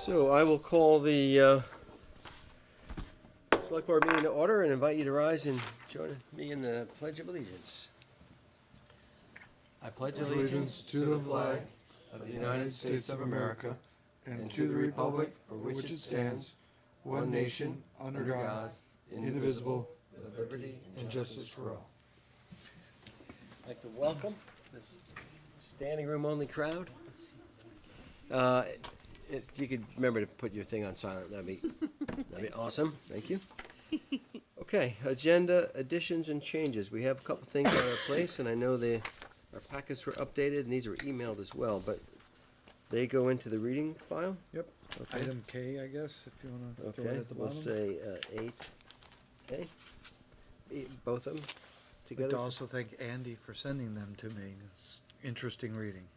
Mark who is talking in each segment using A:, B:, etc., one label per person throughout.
A: So I will call the Select Board meeting to order and invite you to rise and join me in the Pledge of Allegiance. I pledge
B: Allegiance to the flag of the United States of America and to the republic for which it stands, one nation, under God, indivisible, with liberty and justice for all.
A: I'd like to welcome this standing room only crowd. If you could remember to put your thing on silent, that'd be awesome. Thank you. Okay, agenda additions and changes. We have a couple things on our place, and I know our packets were updated, and these were emailed as well, but they go into the reading file?
B: Yep.
A: Okay.
B: Item K, I guess, if you want to throw it
A: Okay,
B: at the
A: we'll
B: bottom.
A: say 8. Both of them
B: I'd
A: together?
B: like to also thank Andy for sending them to me. It's interesting reading.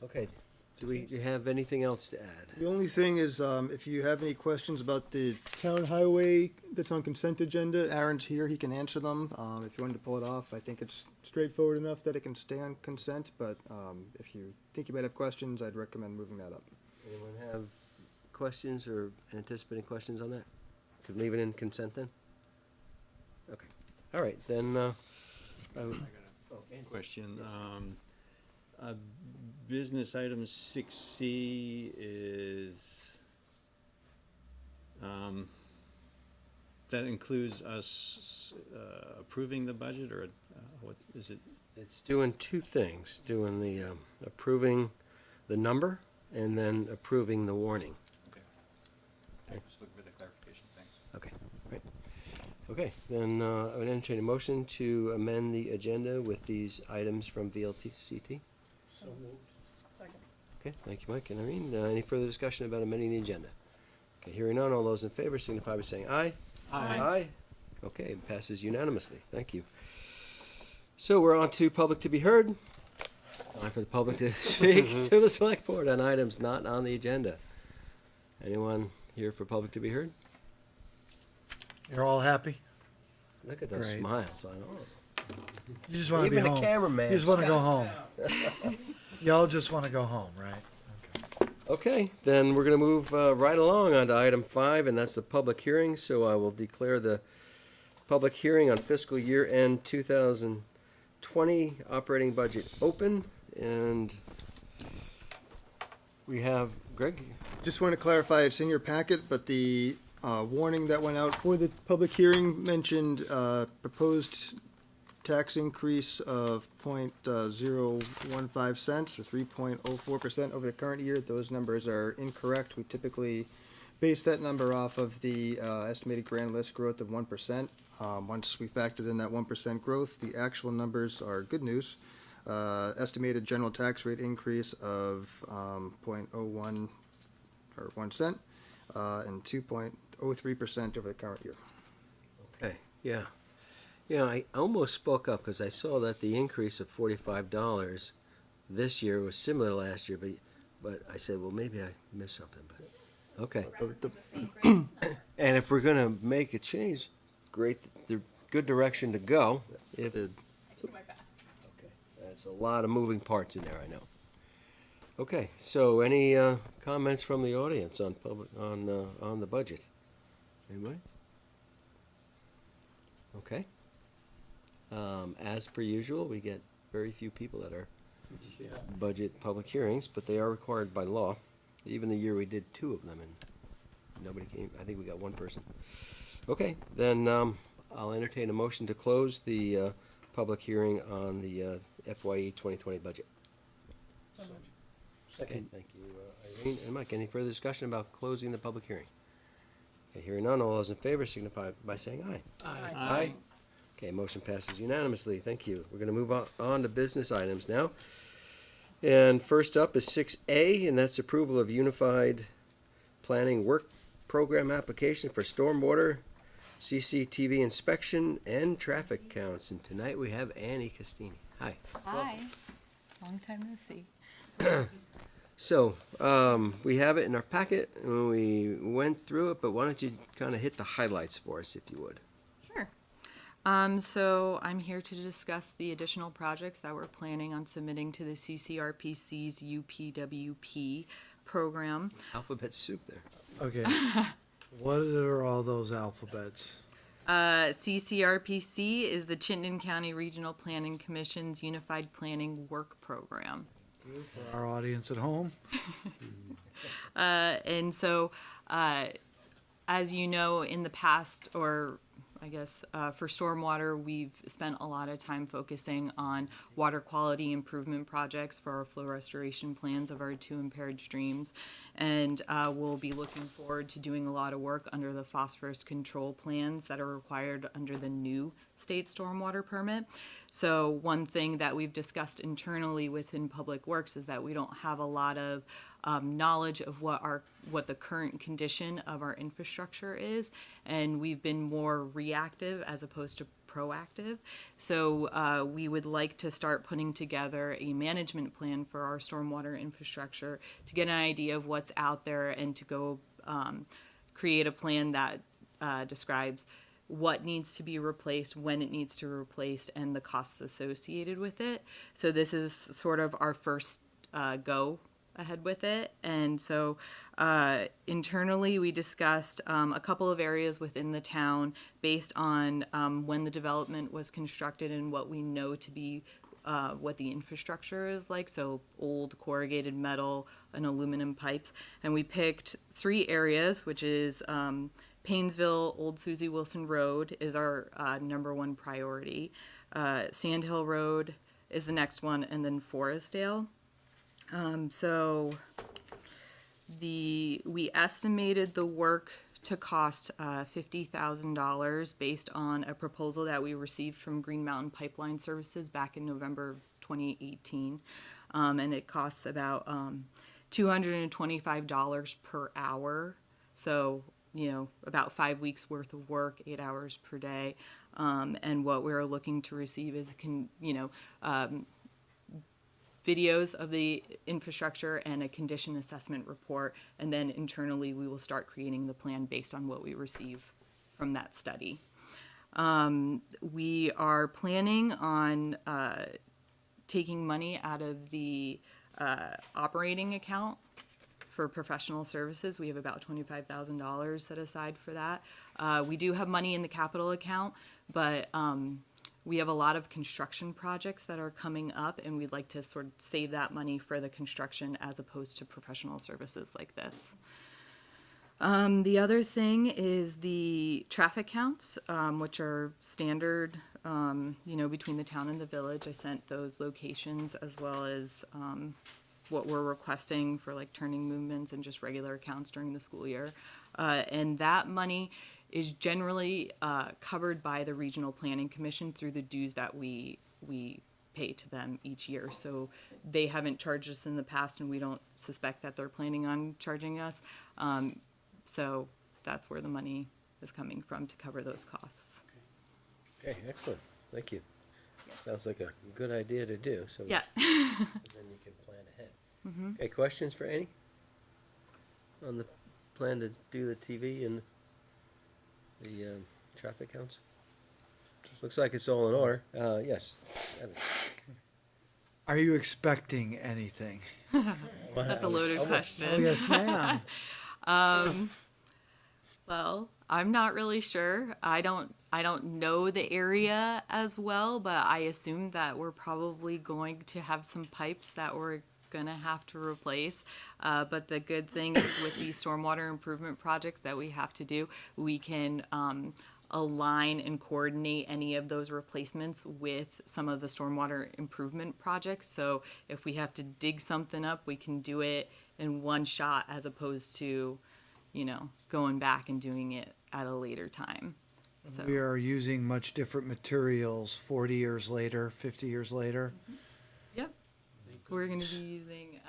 A: Okay, do we have anything else to add?
C: The only thing is, if you have any questions about the town highway that's on consent agenda, Aaron's here, he can answer them. If you wanted to pull it off, I think it's straightforward enough that it can stay on consent, but if you think you might have questions, I'd recommend moving that up.
A: Anyone have questions or anticipating questions on that? Could leave it in consent then? Okay, all right, then,
D: Question. Business item 6C is, that includes us approving the budget, or what is it?
A: it's doing two things, doing the approving the number and then approving the warning.
D: Okay. Just looking for the clarification, thanks.
A: Okay, right. Okay, then I would entertain a motion to amend the agenda with these items from VLCT.
E: So moved. Second.
A: Okay, thank you, Mike and Irene. Any further discussion about amending the agenda? Okay, hearing none, all those in favor signify by saying aye.
E: Aye.
A: Aye. Okay, it passes unanimously. Thank you. So we're on to public to be heard. Time for the public to speak to the select board on items not on the agenda. Anyone here for public to be heard?
B: You're all happy?
A: Look at those
B: Great.
A: smiles. I know.
B: You just want to be
A: Even
B: home.
A: the cameraman.
B: You just want to go home. Y'all just want to go home, right?
A: Okay, then we're going to move right along on to item 5, and that's the public hearing. So I will declare the public hearing on fiscal year end 2020 operating budget open. And we have Greg.
C: Just want to clarify, it's in your packet, but the warning that went out for the public hearing mentioned proposed tax increase of 0.015 cents or 3.04% over the current year. Those numbers are incorrect. We typically base that number off of the estimated grand list growth of 1%. Once we factored in that 1% growth, the actual numbers are good news. Estimated general tax rate increase of 0.01 or 1 cent and 2.03% over the current year.
A: Okay, yeah. You know, I almost spoke up because I saw that the increase of $45 this year was similar to last year, but I said, well, maybe I missed something, but, okay. And if we're gonna make a change, great, the good direction to go. If
E: I took my best.
A: Okay, that's a lot of moving parts in there, I know. Okay, so any comments from the audience on on the budget? Anybody? Okay. As per usual, we get very few people at our budget public hearings, but they are required by law. Even the year we did 2 of them and nobody came, I think we got 1 person. Okay, then I'll entertain a motion to close the public hearing on the FYE 2020 budget.
E: So moved.
A: Okay, thank you, Irene and Mike. Any further discussion about closing the public hearing? Okay, hearing none, all those in favor signify by saying aye.
E: Aye.
A: Okay, motion passes unanimously. Thank you. We're going to move on to business items now. And first up is 6A, and that's approval of Unified Planning Work Program application for stormwater, CCTV inspection, and traffic counts. And tonight we have Annie Castini. Hi.
F: Hi, long time no see.
A: So, we have it in our packet, and we went through it, but why don't you kind of hit the highlights for us, if you would?
F: Sure. So I'm here to discuss the additional projects that we're planning on submitting to the CCRPC's UPWP program.
A: Alphabet soup there.
B: Okay. What are all those alphabets?
F: CCRPC is the Chittenden County Regional Planning Commission's Unified Planning Work Program.
B: For our audience at home?
F: And so, as you know, in the past, or I guess for stormwater, we've spent a lot of time focusing on water quality improvement projects for our flow restoration plans of our 2 impaired streams. And we'll be looking forward to doing a lot of work under the phosphorus control plans that are required under the new state stormwater permit. So one thing that we've discussed internally within Public Works is that we don't have a lot of knowledge of what the current condition of our infrastructure is, and we've been more reactive as opposed to proactive. So we would like to start putting together a management plan for our stormwater infrastructure to get an idea of what's out there and to go create a plan that describes what needs to be replaced, when it needs to be replaced, and the costs associated with it. So this is sort of our first go ahead with it. And so internally, we discussed a couple of areas within the town based on when the development was constructed and what we know to be what the infrastructure is like, so old corrugated metal and aluminum pipes. And we picked 3 areas, which is Paynesville, Old Susie Wilson Road is our #1 priority. Sand Hill Road is the next one, and then Forestdale. So we estimated the work to cost $50,000 based on a proposal that we received from Green Mountain Pipeline Services back in November 2018. And it costs about $225 per hour. So, about 5 weeks worth of work, 8 hours per day. And what we're looking to receive is, videos of the infrastructure and a condition assessment report, and then internally we will start creating the plan based on what we receive from that study. We are planning on taking money out of the operating account for professional services. We have about $25,000 set aside for that. We do have money in the capital account, but we have a lot of construction projects that are coming up, and we'd like to sort of save that money for the construction as opposed to professional services like this. The other thing is the traffic counts, which are standard, between the town and the village. I sent those locations as well as what we're requesting for like turning movements and just regular counts during the school year. And that money is generally covered by the Regional Planning Commission through the dues that we pay to them each year. So they haven't charged us in the past, and we don't suspect that they're planning on charging us. So that's where the money is coming from to cover those costs.
A: Okay, excellent. Thank you. Sounds like a good idea to do, so.
F: Yeah.
A: Then you can plan ahead. Okay, questions for Annie? On the plan to do the TV and the traffic counts? Looks like it's all in order. Yes.
B: Are you expecting anything?
F: That's a loaded question.
B: Oh, yes, ma'am.
F: Well, I'm not really sure. I don't know the area as well, but I assume that we're probably going to have some pipes that we're gonna have to replace. But the good thing is with these stormwater improvement projects that we have to do, we can align and coordinate any of those replacements with some of the stormwater improvement projects. So if we have to dig something up, we can do it in one shot as opposed to, going back and doing it at a later time. So
B: We are using much different materials 40 years later, 50 years later.
F: yep, we're going to be using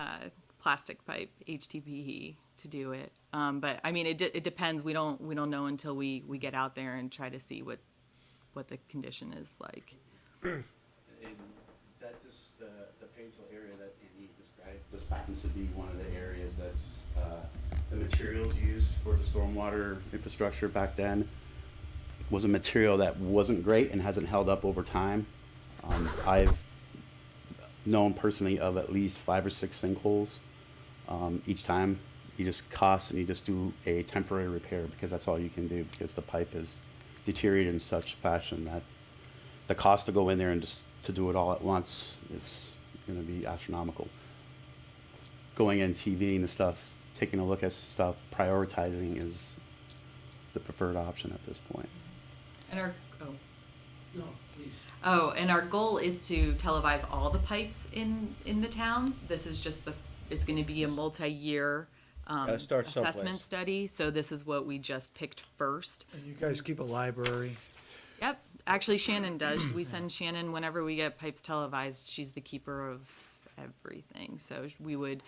F: plastic pipe, HDPE, to do it. But I mean, it depends. We don't know until we get out there and try to see what the condition is like.
G: And that just, the Painesville area that Andy described, this happens to be one of the areas that's, the materials used for the stormwater infrastructure back then was a material that wasn't great and hasn't held up over time. I've known personally of at least 5 or 6 sinkholes Each time, you just cost and you just do a temporary repair because that's all you can do because the pipe is deteriorated in such fashion that the cost to go in there and just to do it all at once is going to be astronomical. Going in TV and stuff, taking a look at stuff, prioritizing is the preferred option at this point.
F: And our,
H: No, please.
F: and our goal is to televise all the pipes in the town. This is just it's gonna be a multi-year,
A: Gotta start
F: assessment
A: someplace.
F: study, so this is what we just picked first.
B: And you guys keep a library.
F: Yep, actually Shannon does. We send Shannon whenever we get pipes televised. She's the keeper of everything. So we would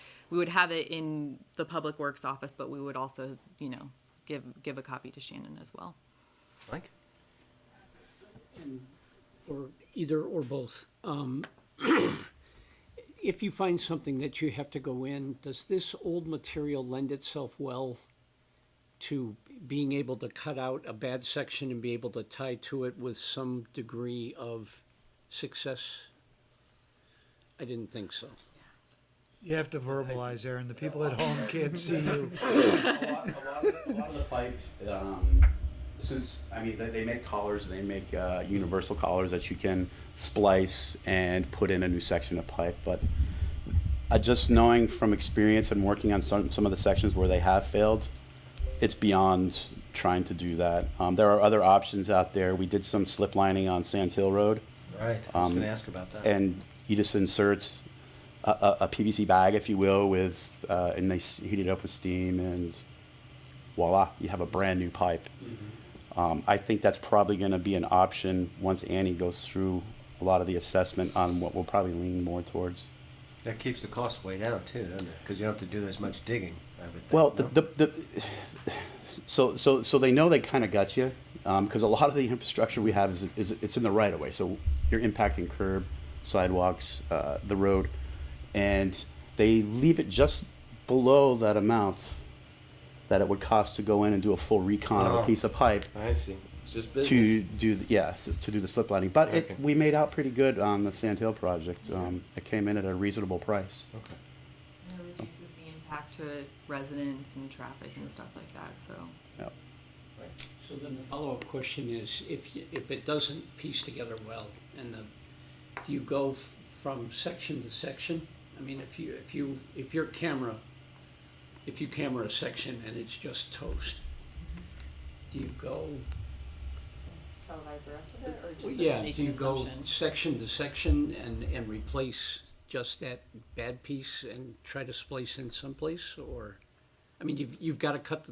F: have it in the Public Works office, but we would also, give a copy to Shannon as well.
A: Mike?
H: And, or either or both. If you find something that you have to go in, does this old material lend itself well to being able to cut out a bad section and be able to tie to it with some degree of success? I didn't think so.
B: You have to verbalize, Aaron. The people at home can't see you.
G: A lot of the pipe, since, they make collars, they make universal collars that you can splice and put in a new section of pipe, but just knowing from experience and working on some of the sections where they have failed, it's beyond trying to do that. There are other options out there. We did some slip lining on Sand Hill Road.
A: Right, I was gonna ask about that.
G: And you just insert a PVC bag, if you will, with and they heat it up with steam, and voila, you have a brand new pipe. I think that's probably going to be an option once Annie goes through a lot of the assessment on what we'll probably lean more towards.
A: That keeps the cost way down too, doesn't it? Because you don't have to do as much digging, I would think.
G: Well,
A: no?
G: so they know they kind of got you, because a lot of the infrastructure we have is it's in the right of way. So you're impacting curb, sidewalks, the road, and they leave it just below that amount that it would cost to go in and do a full recon of
A: Oh.
G: a piece of pipe
A: I see. It's just
G: to
A: business.
G: to do the slip lining. But
A: Okay.
G: we made out pretty good on the Sand Hill project. It came in at a reasonable price.
A: Okay.
F: And it reduces the impact to residents and traffic and stuff like that, so.
G: Yep.
H: So then the follow-up question is, if it doesn't piece together well, and do you go from section to section? I mean, if you camera a section and it's just toast, do you go?
F: Televise the rest of it, or
H: Well,
F: just
H: yeah,
F: make
H: do
F: an
H: you go
F: assumption?
H: section to section and replace just that bad piece and try to splice in someplace, or? I mean, you've got to cut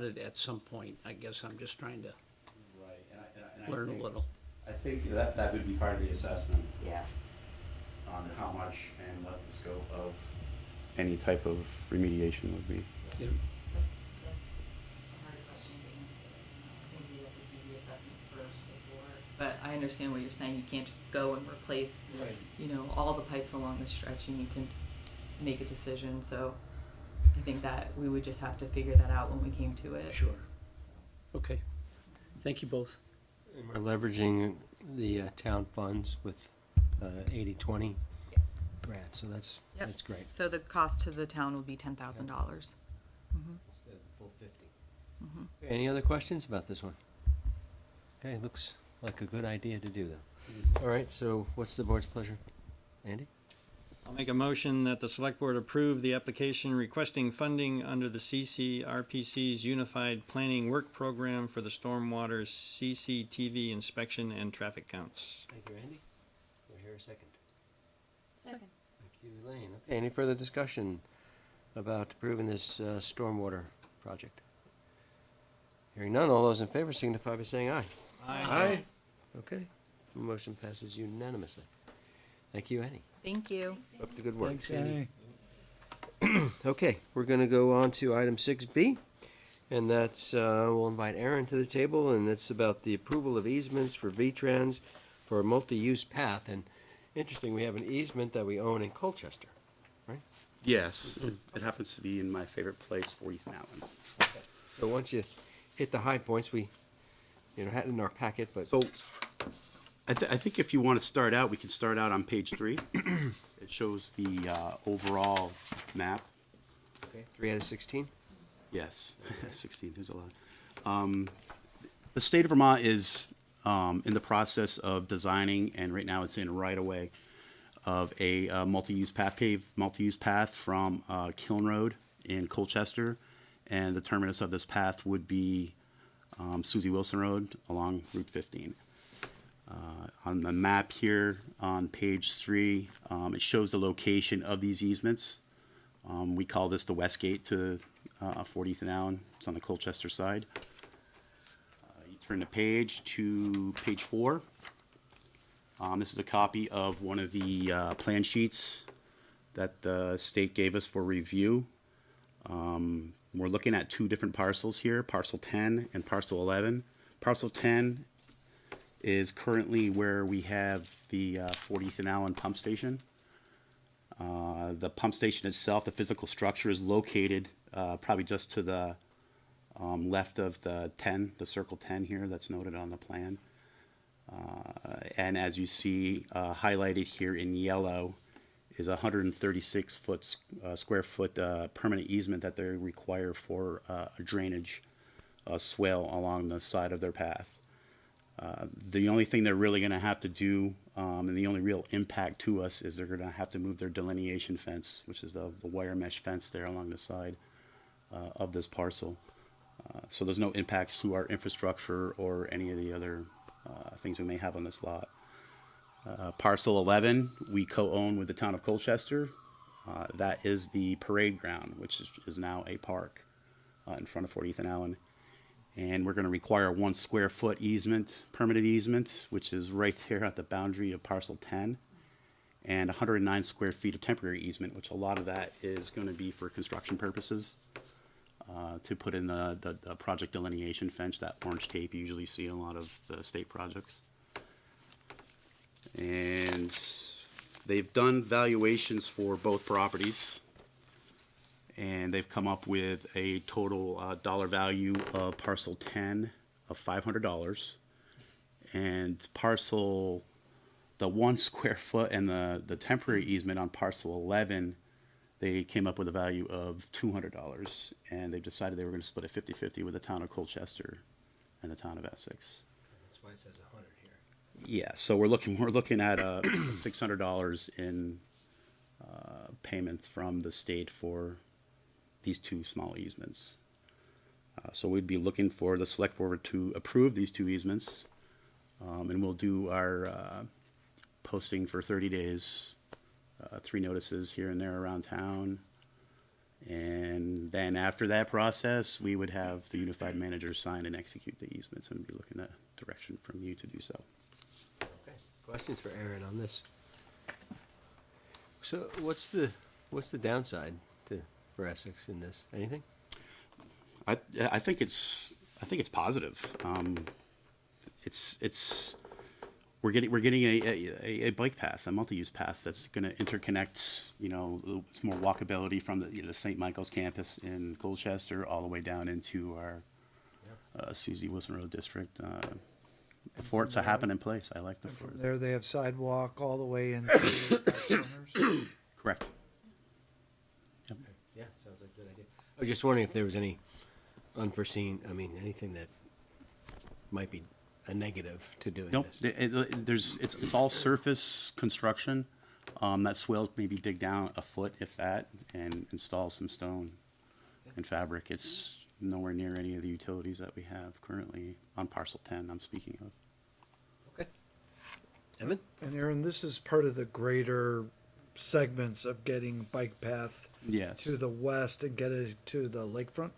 H: it at some point. I guess I'm just trying to
G: Right, and
H: learn a little.
G: I think that would be part of the assessment
F: Yeah.
G: on how much and what the scope of any type of remediation would be.
H: Yeah.
F: That's a hard question to answer. I think we have to see the assessment first before. But I understand what you're saying. You can't just go and replace,
H: Right.
F: all the pipes along the stretch. You need to make a decision. So I think that we would just have to figure that out when we came to it.
H: Sure. Okay. Thank you both.
A: And we're leveraging the town funds with 80/20
F: Yes.
A: grant, so that's
F: Yep.
A: great.
F: So the cost to the town would be $10,000.
A: Instead of the full 50. Any other questions about this one? Okay, looks like a good idea to do though. All right, so what's the board's pleasure? Andy?
D: I'll make a motion that the select board approve the application requesting funding under the CCRPC's Unified Planning Work Program for the Stormwater CCTV inspection and traffic counts.
A: Thank you, Andy. We'll hear a second.
E: Second.
A: Thank you, Elaine. Okay, any further discussion about approving this stormwater project? Hearing none, all those in favor signify by saying aye. Aye. Okay, motion passes unanimously. Thank you, Annie.
F: Thank you.
A: Up to good work.
B: Thanks, Annie.
A: Okay, we're gonna go on to item 6B, and that's, we'll invite Aaron to the table, and that's about the approval of easements for V-Trans for a multi-use path, and interesting, we have an easement that we own in Colchester, right?
G: Yes, it happens to be in my favorite place, 40th and Allen.
A: So once you hit the high points, we, had it in our packet, but.
G: So, I think if you want to start out, we can start out on page 3. It shows the overall map.
A: Okay, 3 out of 16?
G: Yes, 16 is a lot. The state of Vermont is in the process of designing, and right now it's in right-of-way, of a multi-use path, paved multi-use path from Kiln Road in Colchester, and the terminus of this path would be Susie Wilson Road along Route 15. On the map here on page 3, it shows the location of these easements. We call this the west gate to 40th and Allen. It's on the Colchester side. You turn the page to page 4. This is a copy of one of the plan sheets that the state gave us for review. We're looking at 2 different parcels here, parcel 10 and parcel 11. Parcel 10 is currently where we have the 40th and Allen pump station. The pump station itself, the physical structure, is located probably just to the left of the 10, the circle 10 here that's noted on the plan. And as you see highlighted here in yellow is a 136 square foot permanent easement that they require for a drainage swale along the side of their path. The only thing they're really going to have to do, and the only real impact to us, is they're going to have to move their delineation fence, which is the wire mesh fence there along the side of this parcel. So there's no impacts to our infrastructure or any of the other things we may have on this lot. Parcel 11, we co-own with the town of Colchester. That is the parade ground, which is now a park in front of 40th and Allen. And we're going to require a 1 square foot easement, permanent easement, which is right there at the boundary of parcel 10, and 109 square feet of temporary easement, which a lot of that is going to be for construction purposes, to put in the project delineation fence, that orange tape you usually see in a lot of the state projects. And they've done valuations for both properties, and they've come up with a total dollar value of parcel 10 of $500, and the 1 square foot and the temporary easement on parcel 11, they came up with a value of $200, and they decided they were going to split it 50-50 with the town of Colchester and the town of Essex.
A: That's why it says 100 here.
G: Yeah, so we're looking at $600 in payment from the state for these 2 small easements. So we'd be looking for the select board to approve these 2 easements, and we'll do our posting for 30 days, 3 notices here and there around town. And then after that process, we would have the unified manager sign and execute the easements, and be looking at direction from you to do so.
A: Okay, questions for Aaron on this? So what's the downside for Essex in this? Anything?
G: I think it's positive. We're getting a bike path, a multi-use path that's going to interconnect. It's more walkability from the St. Michael's campus in Colchester all the way down into our Susie Wilson Road district. The fort's a happening place. I like the
B: And
G: fort.
B: from there, they have sidewalk all the way into the corners.
G: Correct. Yep.
A: Yeah, sounds like a good idea. I was just wondering if there was any unforeseen, anything that might be a negative to doing
G: Nope.
A: this.
G: It's all surface construction. That swale maybe dig down a foot, if that, and install some stone and fabric. It's nowhere near any of the utilities that we have currently on parcel 10 I'm speaking of.
A: Okay. Evan?
B: And Aaron, this is part of the greater segments of getting bike path
G: Yes.
B: to the west and get it to the lakefront?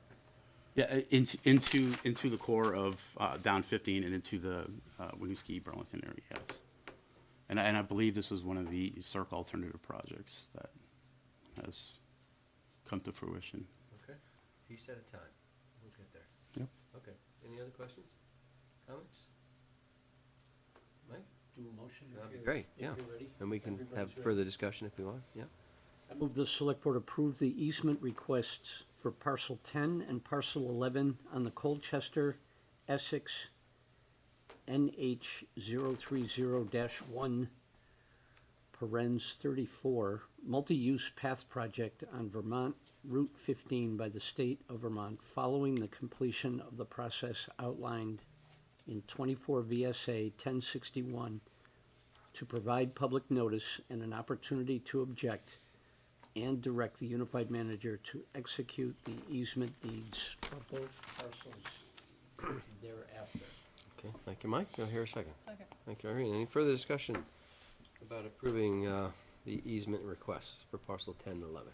G: Yeah, into the core of down 15 and into the Winooski Burlington area, yes. And I believe this is one of the Circ alternative projects that has come to fruition.
A: Okay. Piece at a time. We'll get there.
G: Yep.
A: Okay. Any other questions? Comments? Mike?
H: Do a motion.
A: That'd be
H: if
A: great,
H: you're
A: yeah.
H: ready.
A: And we can
H: Everybody's
A: have
H: ready.
A: further discussion if we want, yeah.
H: I move the select board approve the easement requests for parcel 10 and parcel 11 on the Colchester, Essex, NH 030-1, parens 34, multi-use path project on Vermont Route 15 by the state of Vermont following the completion of the process outlined in 24 VSA 1061 to provide public notice and an opportunity to object and direct the unified manager to execute the easement deeds for both parcels thereafter.
A: Okay, thank you, Mike. I'll hear a second.
E: Second.
A: Thank you, Irene. Any further discussion about approving the easement requests for parcel 10 and 11?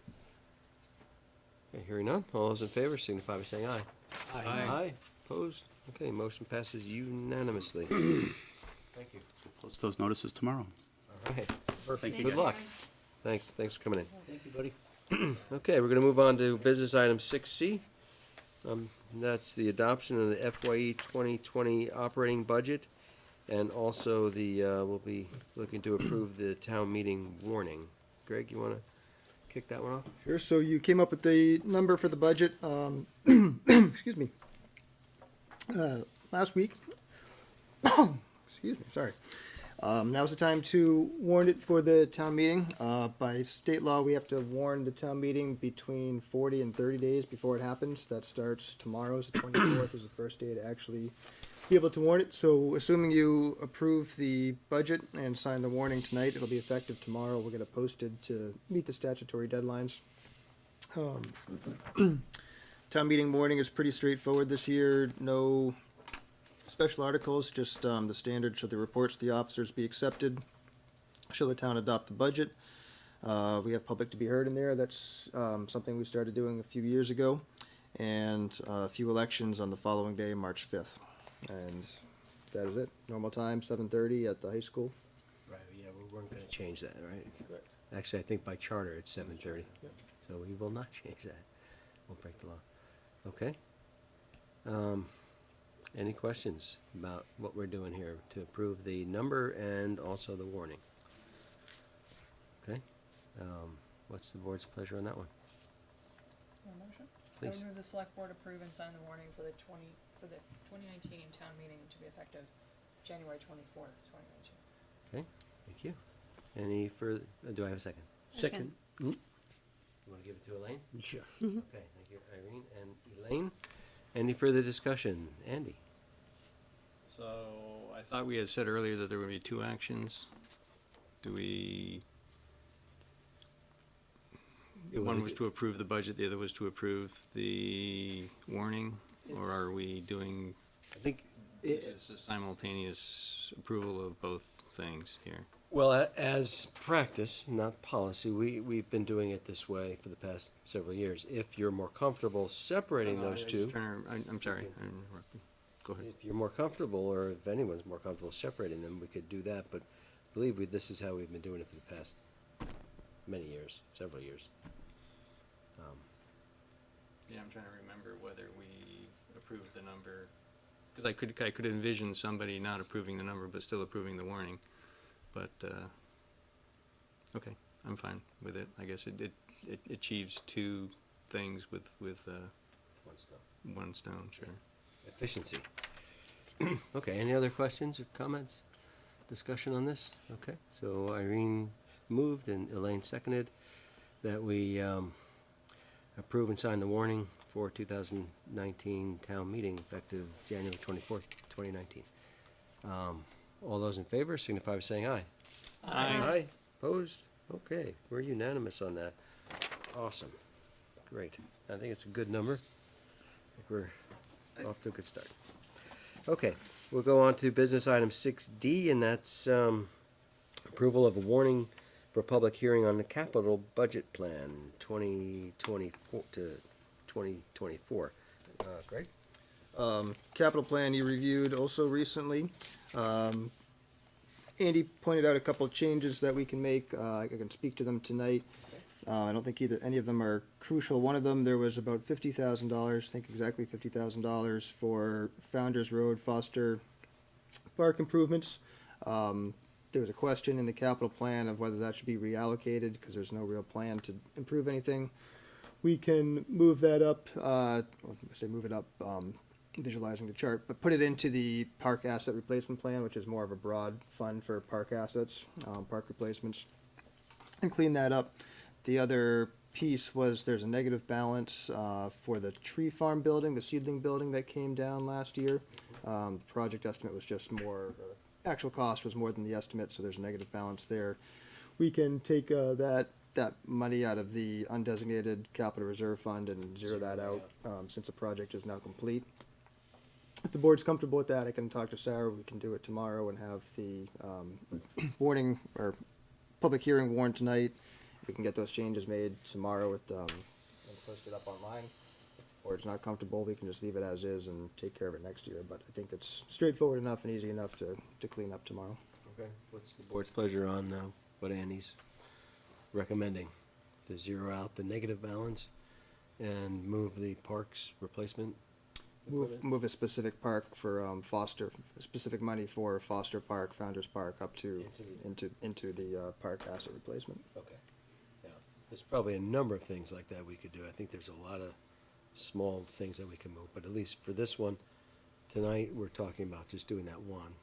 A: Okay, hearing none. All those in favor signify by saying aye. Aye. Opposed? Okay, motion passes unanimously. Thank you.
G: Post those notices tomorrow.
A: All right.
G: Thank you,
A: Good
G: guys.
A: luck. Thanks for coming in.
H: Thank you, buddy.
A: Okay, we're gonna move on to business item 6C. That's the adoption of the FYE 2020 operating budget, and also we'll be looking to approve the town meeting warning. Greg, you wanna kick that one off?
C: Sure, so you came up with the number for the budget, excuse me, last week. Excuse me, sorry. Now's the time to warn it for the town meeting. By state law, we have to warn the town meeting between 40 and 30 days before it happens. That starts tomorrow, so the 24th is the first day to actually be able to warn it. So assuming you approve the budget and sign the warning tonight, it'll be effective tomorrow. We'll get it posted to meet the statutory deadlines. Town meeting warning is pretty straightforward this year. No special articles, just the standard, should the reports to the officers be accepted? Shall the town adopt the budget? We have public to be heard in there. That's something we started doing a few years ago. And a few elections on the following day, March 5th. And that is it. Normal time, 7:30 at the high school.
A: Right, yeah, we weren't gonna change that, right? Correct. Actually, I think by charter, it's 7:30. So we will not change that. We'll break the law. Okay. Any questions about what we're doing here to approve the number and also the warning? Okay. What's the board's pleasure on that one?
E: Want a motion?
A: Please.
E: I would move the select board approve and sign the warning for the 2019 town meeting to be effective January 24th, 2019.
A: Okay, thank you. Any further, do I have a second?
H: Second.
A: You wanna give it to Elaine?
H: Sure.
A: Okay, thank you, Irene and Elaine. Any further discussion? Andy?
D: So I thought we had said earlier that there would be two actions. Do we, one was to approve the budget, the other was to approve the warning? Or are we doing,
A: I think,
D: is this a simultaneous approval of both things here?
A: well, as practice, not policy, we've been doing it this way for the past several years. If you're more comfortable separating those two,
D: I'm sorry, I interrupted. Go ahead.
A: if you're more comfortable, or if anyone's more comfortable separating them, we could do that, but I believe this is how we've been doing it for the past many years, several years.
D: Yeah, I'm trying to remember whether we approved the number, because I could envision somebody not approving the number but still approving the warning. But, okay, I'm fine with it. I guess it achieves two things with
A: One step.
D: one stone, sure.
A: Efficiency. Okay, any other questions or comments? Discussion on this? Okay, so Irene moved and Elaine seconded that we approve and sign the warning for 2019 town meeting effective January 24th, 2019. All those in favor signify by saying aye. Aye. Opposed? Okay, we're unanimous on that. Awesome. Great. I think it's a good number. I think we're off to a good start. Okay, we'll go on to business item 6D, and that's approval of a warning for public hearing on the capital budget plan 2024 to 2024. Greg?
C: Capital plan you reviewed also recently. Andy pointed out a couple of changes that we can make. I can speak to them tonight. I don't think any of them are crucial. One of them, there was about $50,000, I think exactly $50,000 for Founders Road Foster Park improvements. There was a question in the capital plan of whether that should be reallocated because there's no real plan to improve anything. We can move that up, well, I say move it up, visualizing the chart, but put it into the park asset replacement plan, which is more of a broad fund for park assets, park replacements, and clean that up. The other piece was there's a negative balance for the tree farm building, the seedling building that came down last year. The project estimate was just more, actual cost was more than the estimate, so there's a negative balance there. We can take that money out of the undesignated capital reserve fund and zero that out, since the project is now complete. If the board's comfortable with that, I can talk to Sarah, we can do it tomorrow and have the warning, or public hearing warned tonight. We can get those changes made tomorrow and post it up online. If the board's not comfortable, we can just leave it as is and take care of it next year, but I think it's straightforward enough and easy enough to clean up tomorrow.
A: Okay. What's the board's pleasure on what Andy's recommending? To zero out the negative balance and move the parks replacement?
C: Move a specific park for Foster, specific money for Foster Park, Founders Park, up to, into the park asset replacement.
A: Okay. Yeah, there's probably a number of things like that we could do. I think there's a lot of small things that we can move, but at least for this one, tonight, we're talking about just doing that one,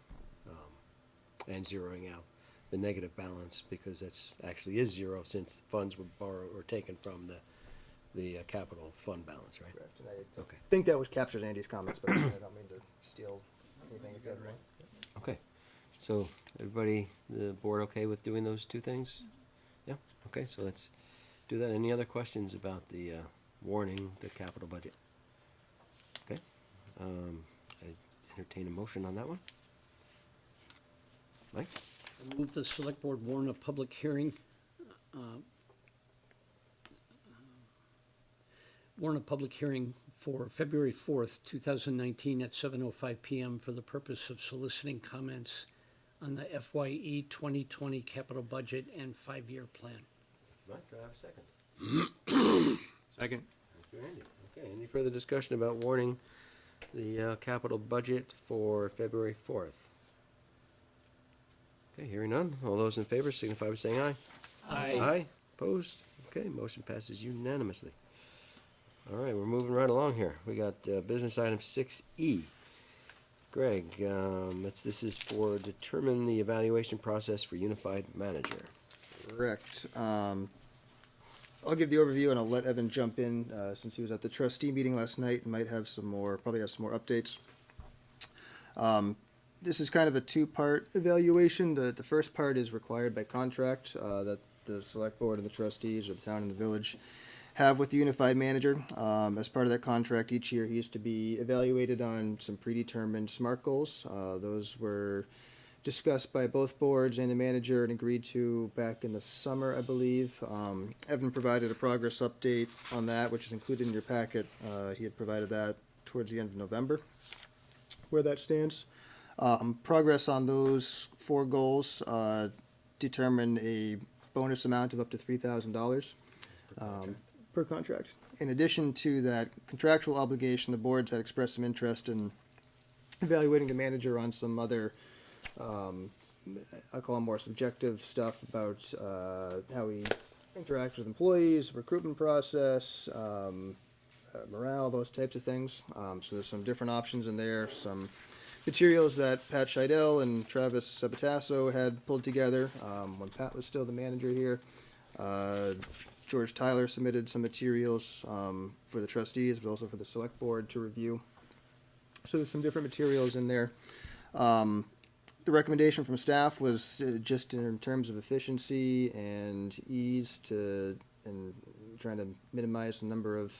A: and zeroing out the negative balance, because that's actually is zero, since funds were borrowed or taken from the capital fund balance, right?
C: Correct. And I
A: Okay.
C: think that was captured in Andy's comments, but I don't mean to steal anything if you have more.
A: Okay, so everybody, the board okay with doing those two things? Yeah, okay, so let's do that. Any other questions about the warning, the capital budget? Okay, I entertain a motion on that one. Mike?
H: I move the select board warn a public hearing, for February 4th, 2019 at 7:05 PM for the purpose of soliciting comments on the FYE 2020 capital budget and 5-year plan.
A: Mike, do I have a second?
D: Second.
A: Thank you, Andy. Okay, any further discussion about warning the capital budget for February 4th? Okay, hearing none. All those in favor signify by saying aye. Aye, opposed? Okay, motion passes unanimously. All right, we're moving right along here. We got business item 6E. Greg, this is for determine the evaluation process for unified manager.
C: Correct. I'll give the overview and I'll let Evan jump in, since he was at the trustee meeting last night and might have probably have some more updates. This is kind of a two-part evaluation. The first part is required by contract, that the select board and the trustees of the town and the village have with the unified manager. As part of that contract, each year he is to be evaluated on some predetermined SMART goals. Those were discussed by both boards and the manager and agreed to back in the summer, I believe. Evan provided a progress update on that, which is included in your packet. He had provided that towards the end of November, where that stands. Progress on those 4 goals determine a bonus amount of up to $3,000 per contract. In addition to that contractual obligation, the boards had expressed some interest in evaluating the manager on some other, I call them more subjective stuff about how he interacts with employees, recruitment process, morale, those types of things. So there's some different options in there, some materials that Pat Scheidel and Travis Sabatasso had pulled together when Pat was still the manager here. George Tyler submitted some materials for the trustees, but also for the select board to review. So there's some different materials in there. The recommendation from staff was just in terms of efficiency and ease and trying to minimize the number of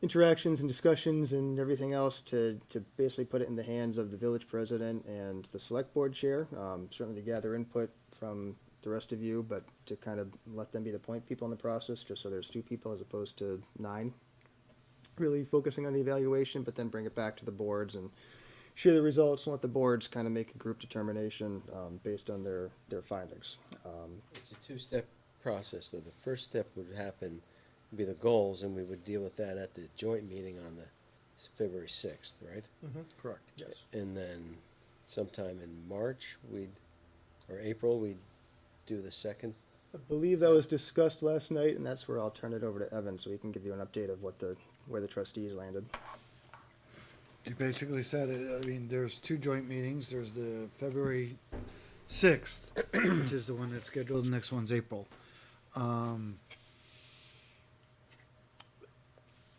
C: interactions and discussions and everything else to basically put it in the hands of the village president and the select board chair, certainly to gather input from the rest of you, but to kind of let them be the point people in the process, just so there's 2 people as opposed to 9. Really focusing on the evaluation, but then bring it back to the boards and share the results and let the boards kind of make a group determination based on their findings.
A: It's a 2-step process, though. The first step would be the goals, and we would deal with that at the joint meeting on the February 6th, right?
C: Correct, yes.
A: And then sometime in March, or April, we'd do the second.
C: I believe that was discussed last night, and that's where I'll turn it over to Evan, so he can give you an update of where the trustees landed.
B: You basically said it. I mean, there's 2 joint meetings. There's the February 6th, which is the one that's scheduled. The next one's April.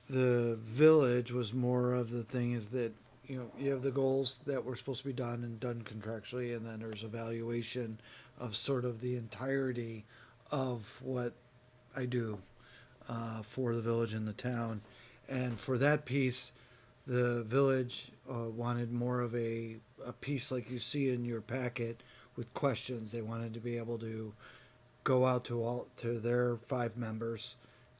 B: the village was more of the thing is that, you know, you have the goals that were supposed to be done and done contractually, and then there's evaluation of sort of the entirety of what I do for the village and the town. And for that piece, the village wanted more of a piece like you see in your packet with questions. They wanted to be able to go out to their 5 members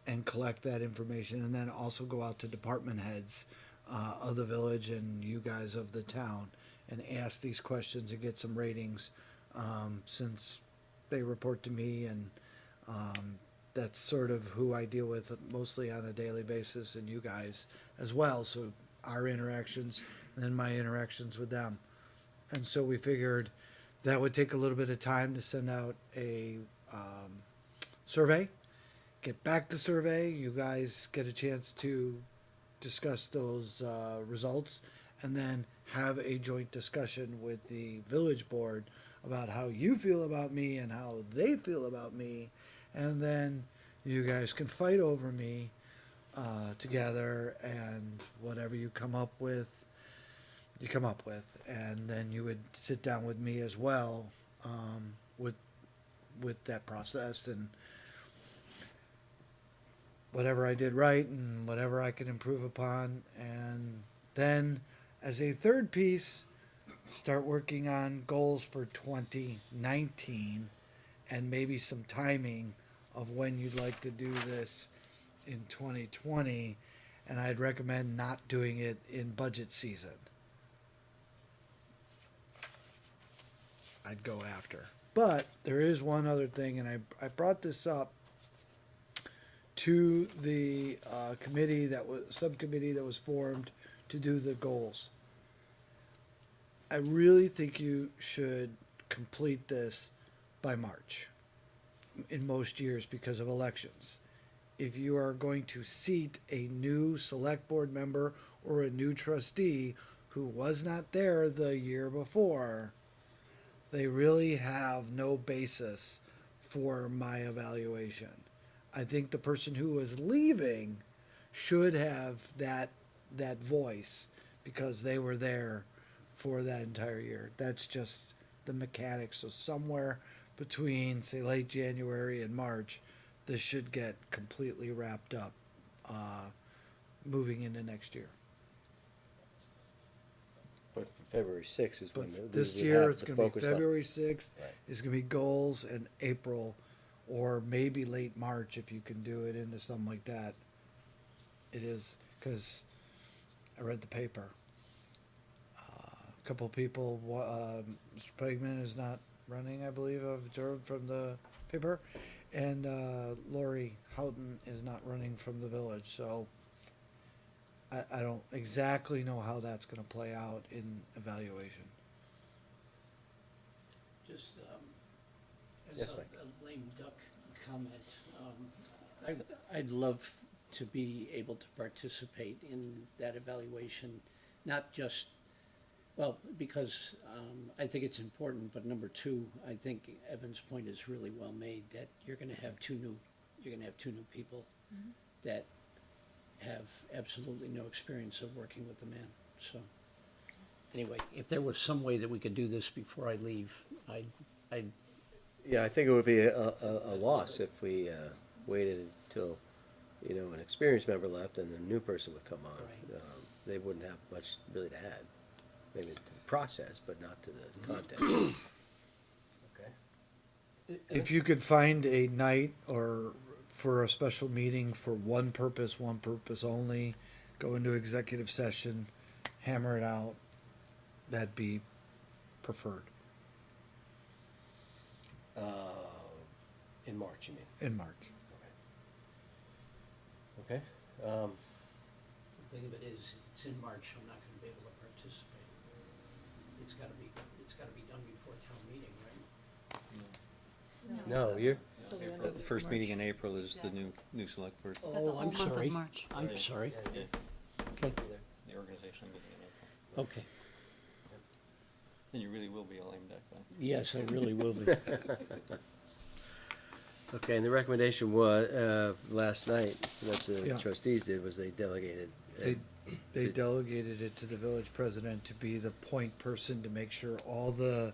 B: and collect that information, and then also go out to department heads of the village and you guys of the town and ask these questions and get some ratings, since they report to me, and that's sort of who I deal with mostly on a daily basis, and you guys as well. So our interactions and then my interactions with them. And so we figured that would take a little bit of time to send out a survey, get back the survey, you guys get a chance to discuss those results, and then have a joint discussion with the village board about how you feel about me and how they feel about me, and then you guys can fight over me together, and whatever you come up with, you come up with, and then you would sit down with me as well with that process, and whatever I did right and whatever I can improve upon. And then as a third piece, start working on goals for 2019 and maybe some timing of when you'd like to do this in 2020. And I'd recommend not doing it in budget season. I'd go after. But there is one other thing, and I brought this up to the subcommittee that was formed to do the goals. I really think you should complete this by March in most years because of elections. If you are going to seat a new select board member or a new trustee who was not there the year before, they really have no basis for my evaluation. I think the person who was leaving should have that voice because they were there for that entire year. That's just the mechanics. So somewhere between, say, late January and March, this should get completely wrapped up, moving into next year.
A: But February 6th is when
B: But
A: we
B: this
A: would
B: year,
A: have
B: it's
A: the
B: gonna be
A: focus on-
B: February 6th,
A: Right.
B: it's gonna be goals, and April, or maybe late March if you can do it into something like that. It is, because I read the paper. A couple people, Mr. Pegman is not running, I believe, I've observed from the paper, and Lori Houghton is not running from the village, so I don't exactly know how that's gonna play out in evaluation.
H: Just
A: Yes,
H: as
A: Mike.
H: a lame duck comment, I'd love to be able to participate in that evaluation, not just, well, because I think it's important, but number two, I think Evan's point is really well made, that you're gonna have two new people that have absolutely no experience of working with the man, so. Anyway, if there was some way that we could do this before I leave, I'd
A: Yeah, I think it would be a loss if we waited until, an experienced member left and a new person would come on.
H: Right.
A: They wouldn't have much really to add, maybe to the process, but not to the content. Okay.
B: If you could find a night or for a special meeting for one purpose only, go into executive session, hammer it out, that'd be preferred
A: In March, you mean?
B: in March.
A: Okay.
H: The thing of it is, it's in March, I'm not gonna be able to participate. It's gotta be done before town meeting, right?
A: No, you're,
D: The first meeting in April is the new select board,
H: Oh, I'm sorry. I'm sorry.
D: yeah,
H: Okay,
D: the organizational meeting in April.
H: okay.
D: And you really will be a lame duck then.
H: Yes, I really will be.
A: Okay, and the recommendation was, last night, that the
B: Yeah.
A: trustees did, was they delegated.
B: They delegated it to the village president to be the point person to make sure all the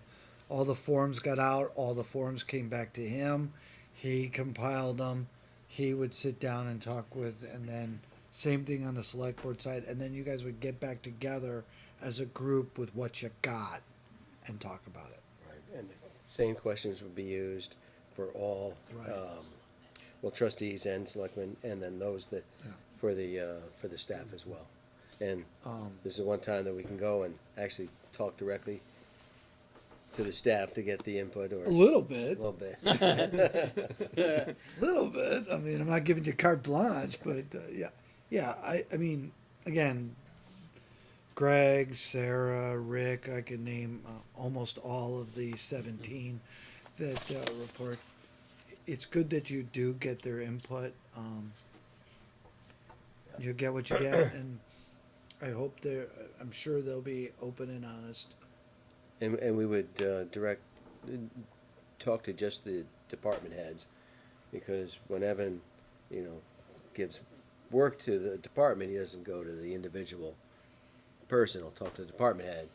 B: forms got out, all the forms came back to him. He compiled them. He would sit down and talk with, and then same thing on the select board side, and then you guys would get back together as a group with what you got and talk about it.
A: Right, and the same questions would be used for all,
B: Right.
A: well, trustees and selectmen, and then those that,
B: Yeah.
A: for the staff as well. And
B: Um,
A: this is one time that we can go and actually talk directly to the staff to get the input, or
B: a
A: a
B: little bit,
A: little bit.
B: little bit. I mean, I'm not giving you carte blanche, but yeah. I mean, again, Greg, Sarah, Rick. I could name almost all of the 17 that report. It's good that you do get their input. You get what you get, and I hope I'm sure they'll be open and honest.
A: And we would talk to just the department heads, because when Evan, gives work to the department, he doesn't go to the individual person. He'll talk to the department head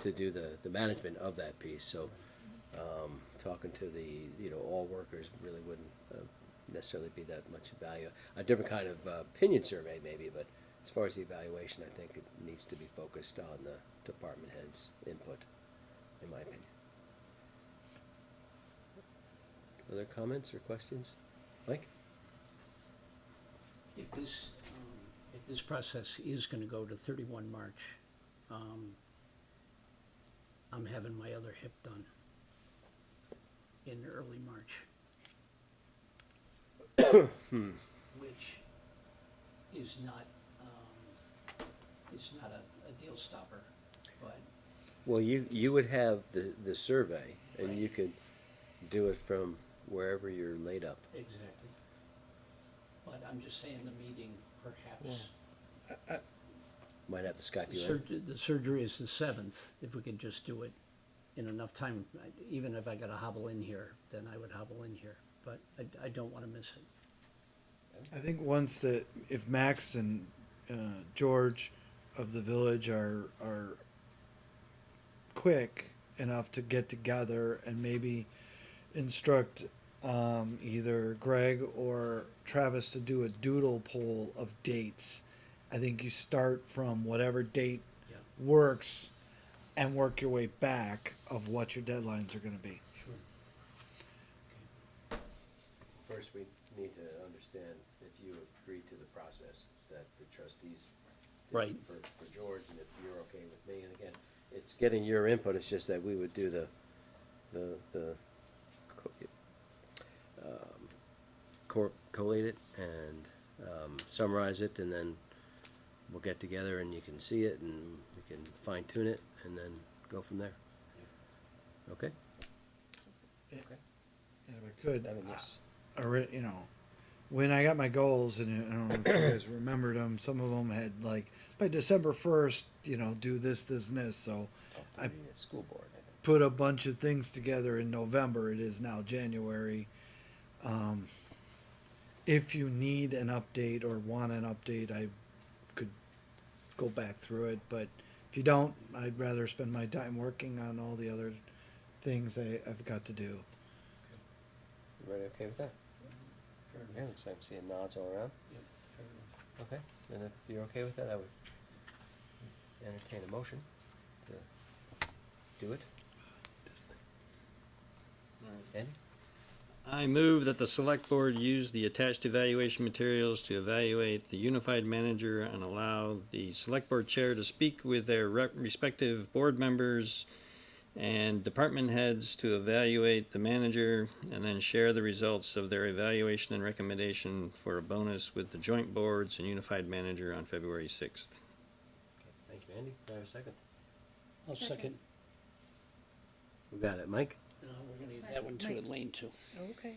A: to do the management of that piece. So, talking to the, all workers really wouldn't necessarily be that much value. A different kind of opinion survey maybe, but as far as the evaluation, I think it needs to be focused on the department head's input, in my opinion. Other comments or questions? Mike?
H: If this process is gonna go to 31 March, I'm having my other hip done in early March. Which is not, it's not a deal stopper, but
A: Well, you would have the survey, and you could do it from wherever you're laid up.
H: exactly. But I'm just saying the meeting perhaps.
A: Might have to Skype you in.
H: The surgery is the 7th, if we could just do it in enough time, even if I gotta hobble in here, then I would hobble in here, but I don't wanna miss it.
B: I think if Max and George of the village are quick enough to get together and maybe instruct either Greg or Travis to do a doodle poll of dates. I think you start from whatever date
H: Yeah.
B: works and work your way back of what your deadlines are going to be.
H: Sure.
A: First, we need to understand if you agree to the process that the trustees did
H: Right.
A: for George, and if you're okay with me. And again, it's getting your input. It's just that we would do the collate it and summarize it, and then we'll get together and you can see it and we can fine tune it and then go from there. Okay?
B: And if I could,
A: I mean, yes.
B: when I got my goals, and I don't know if you guys remembered them, some of them had like, by December 1st, do this, this, and this. So
A: Talk to the school board, I think.
B: put a bunch of things together in November. It is now January. If you need an update or want an update, I could go back through it. But if you don't, I'd rather spend my time working on all the other things I've got to do.
A: Everybody okay with that? Yeah, looks like I'm seeing nods all around.
H: Yep, fair enough.
A: Okay, then if you're okay with that, I would entertain a motion to do it. Andy?
D: I move that the select board use the attached evaluation materials to evaluate the unified manager and allow the select board chair to speak with their respective board members and department heads to evaluate the manager, and then share the results of their evaluation and recommendation for a bonus with the joint boards and unified manager on February 6th.
A: Thank you, Andy. Do I have a second?
H: I'll second.
A: We got it. Mike?
H: We're gonna get that one to Elaine too.
E: Okay.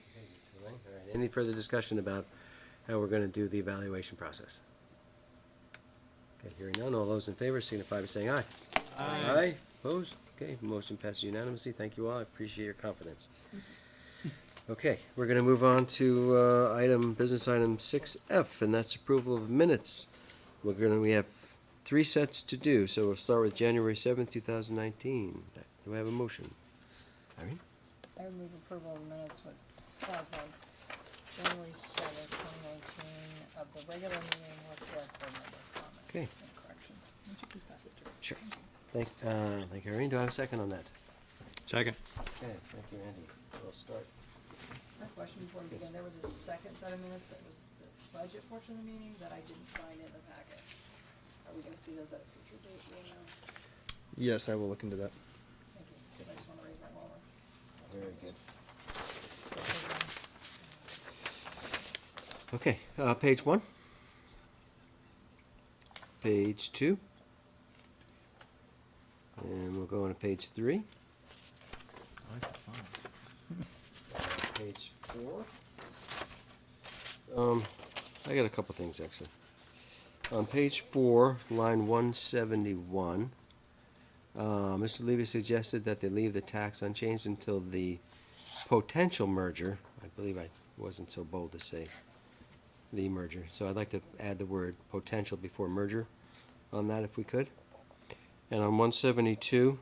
A: All right. Any further discussion about how we're gonna do the evaluation process? Okay, hearing none, all those in favor signify by saying aye. Aye. Opposed? Okay, motion passes unanimously. Thank you all. I appreciate your confidence. Okay, we're gonna move on to, business item 6F, and that's approval of minutes. We have 3 sets to do, so we'll start with January 7th, 2019. Do I have a motion? Irene?
E: I would move approval of minutes with, January 7th, 2019, of the regular meeting with select board member
A: Okay.
E: comments and corrections. Would you please pass it to?
A: Sure. Thank you, Irene. Do I have a second on that?
D: Second.
A: Okay, thank you, Andy. We'll start.
E: My question before we begin, there was a second set of minutes that was the budget portion of the meeting that I didn't find in the packet. Are we gonna see those at a future date, do you know?
C: Yes, I will look into that.
E: Thank you, 'cause I just wanna raise that while we're.
A: Very good. Okay, page 1. Page 2. And we'll go on to page 3.
B: I like the font.
A: Page 4. I got a couple things, actually. On page 4, line 171, Mr. Levy suggested that they leave the tax unchanged until the potential merger. I believe I wasn't so bold to say the merger, so I'd like to add the word potential before merger on that if we could. And on 172,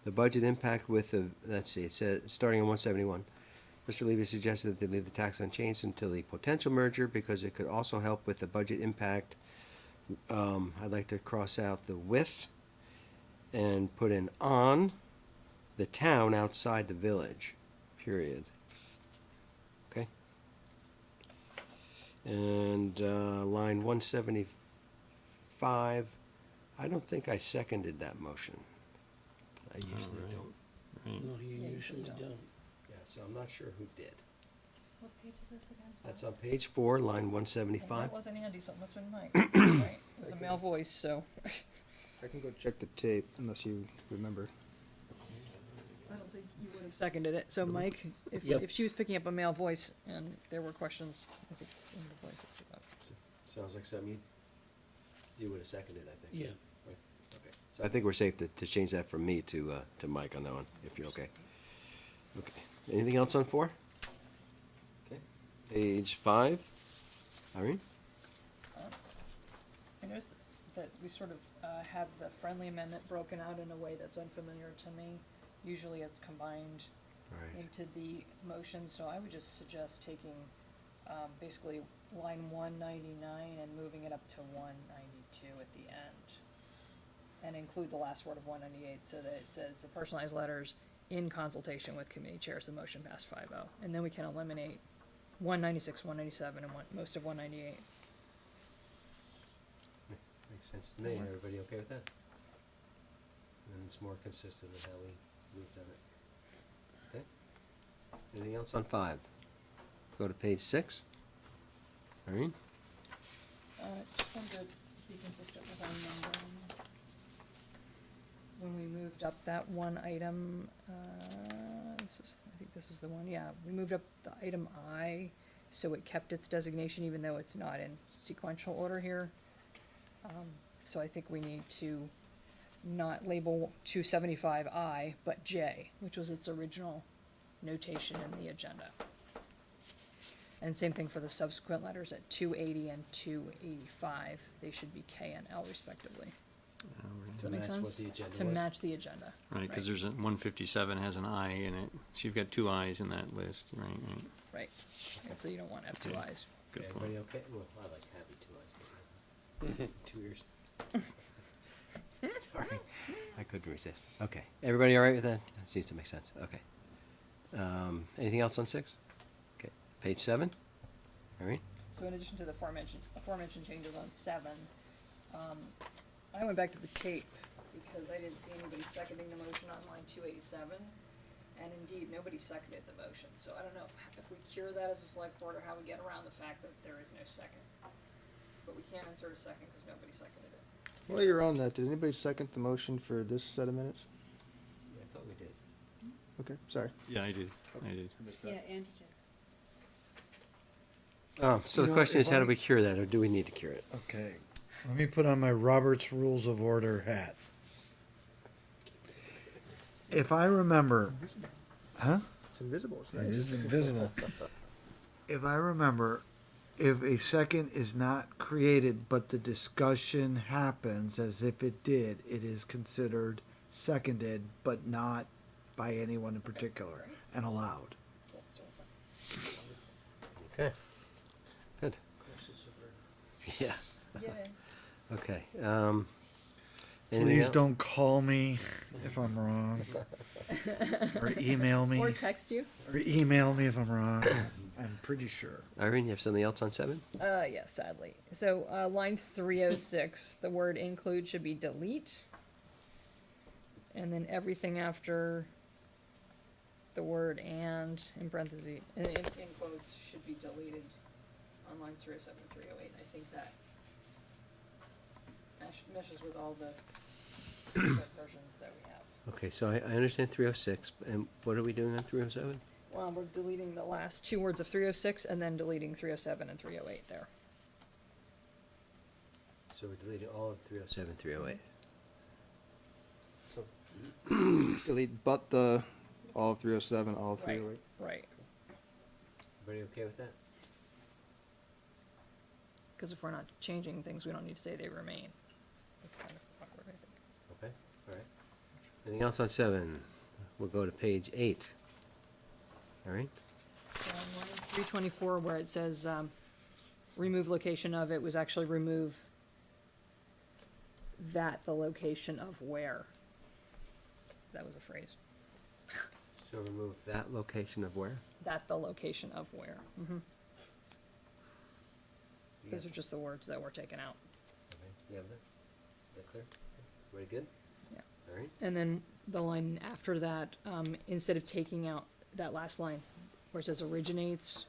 A: the budget impact with the, let's see, it says, starting on 171, Mr. Levy suggested that they leave the tax unchanged until the potential merger because it could also help with the budget impact. I'd like to cross out the with and put in on the town outside the village, period. Okay? And line 175, I don't think I seconded that motion. I usually
D: right.
A: don't.
D: Right.
H: No, you
E: Yeah, you
H: usually
E: don't.
H: don't.
A: Yeah, so I'm not sure who did.
E: What page is this again?
A: That's on page 4, line
E: Well,
A: 175.
E: that wasn't Andy, so it must've been Mike. Right, it was a male voice, so.
C: I can go check the tape unless you remember.
E: I don't think you would have seconded it, so Mike,
H: Yep.
E: if she was picking up a male voice and there were questions, I think in the voice that she got.
A: Sounds like something you would have seconded, I think.
H: Yeah.
A: Right, okay. So I think we're safe to change that from me to Mike on that one, if you're okay. Okay. Anything else on 4? Okay. Page 5. Irene?
E: I noticed that we sort of have the friendly amendment broken out in a way that's unfamiliar to me. Usually it's combined
A: Right.
E: into the motion, so I would just suggest taking basically line 199 and moving it up to 192 at the end. And include the last word of 198 so that it says the personalized letters in consultation with committee chairs, the motion passed 5-0. And then we can eliminate 196, 197, and most of 198.
A: Makes sense to me. Everybody okay with that? And it's more consistent with how we've done it. Okay. Anything else on 5? Go to page 6. Irene?
E: Just wanted to be consistent with our numbering. When we moved up that one item, I think this is the one, yeah, we moved up the item I, so it kept its designation even though it's not in sequential order here. So I think we need to not label 275I, but J, which was its original notation in the agenda. And same thing for the subsequent letters at 280 and 285, they should be K and L respectively. Does that make
A: match what
E: sense?
A: the agenda
E: To
A: was.
E: match the agenda.
D: Right, because there's 157 has an I in it, so you've got 2 I's in that list, right, right.
E: Right, and so you don't want to have two eyes.
D: Good point.
A: Everybody okay? Well, I like having 2 eyes. 2 ears. Sorry, I couldn't resist. Okay, everybody all right with that? That seems to make sense. Okay. Anything else on 6? Okay, page 7. Irene?
E: So in addition to the aforementioned changes on 7, I went back to the tape because I didn't see anybody seconding the motion on line 287. And indeed, nobody seconded the motion, so I don't know if we cure that as a select board or how we get around the fact that there is no second. But we can't insert a second because nobody seconded it.
C: While you're on that, did anybody second the motion for this set of minutes?
A: Yeah, I thought we did.
C: Okay, sorry.
D: Yeah, I did, I did.
E: Yeah, Andy did.
A: So the
B: You know,
A: question is,
B: if
A: how
B: I-
A: do we cure that, or do we need to cure it?
B: Okay, let me put on my Robert's Rules of Order hat. If I remember, Huh?
C: It's invisible. It's
B: It
C: nice.
B: is invisible. If I remember, if a second is not created, but the discussion happens as if it did, it is considered seconded, but not by anyone in particular, and allowed.
E: Cool, so we're fine.
A: Okay, good. Yeah,
E: Yay.
A: okay. Anything
B: Please
A: else?
B: don't call me if I'm wrong. Or email me.
E: Or text you?
B: Or email me if I'm wrong. I'm pretty sure.
A: Irene, you have something else on 7?
E: Yeah, sadly. So, line 306, the word include should be delete. And then everything after the word and, in parentheses, in quotes, should be deleted on lines 307 and 308. I think that meshes with all the versions that we have.
A: Okay, so I understand 306, and what are we doing on 307?
E: Well, we're deleting the last two words of 306 and then deleting 307 and 308 there.
A: So we're deleting all of 307, 308.
C: Delete but the all of 307, all of 308.
E: Right.
A: Everybody okay with that?
E: Because if we're not changing things, we don't need to say they remain. That's kind of awkward, I think.
A: Okay, all right. Anything else on 7? We'll go to page 8. All right?
E: So on line 324, where it says, remove location of, it was actually remove that the location of where. That was a phrase.
A: So remove that location of where?
E: That the location of where. Those are just the words that were taken out.
A: Okay, you have that? Is that clear? Very good?
E: Yeah.
A: All right.
E: And then the line after that, instead of taking out that last line where it says originates,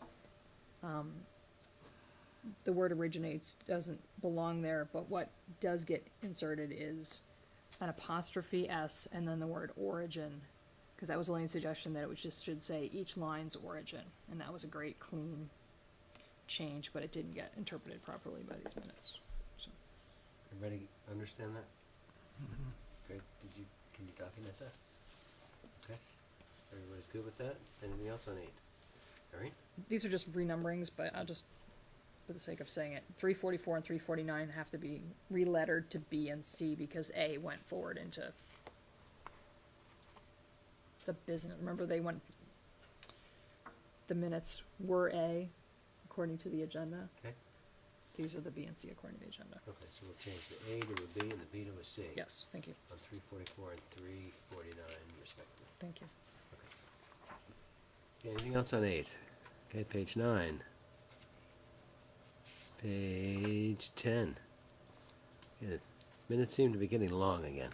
E: the word originates doesn't belong there, but what does get inserted is an apostrophe S and then the word origin, because that was Elaine's suggestion that it was just should say each line's origin, and that was a great clean change, but it didn't get interpreted properly by these minutes. So.
A: Everybody understand that? Great. Can you document that? Okay. Everybody's good with that? Anything else on 8? All right?
E: These are just renumberings, but I'll just, for the sake of saying it, 344 and 349 have to be relettered to B and C because A went forward into the business. Remember, the minutes were A according to the agenda.
A: Okay.
E: These are the B and C according to the agenda.
A: Okay, so we'll change the A to a B and the B to a C.
E: Yes, thank you,
A: On 344 and 349 respectively.
E: thank you.
A: Okay, anything else on 8? Okay, page 9. Page 10. Yeah, minutes seem to be getting long again.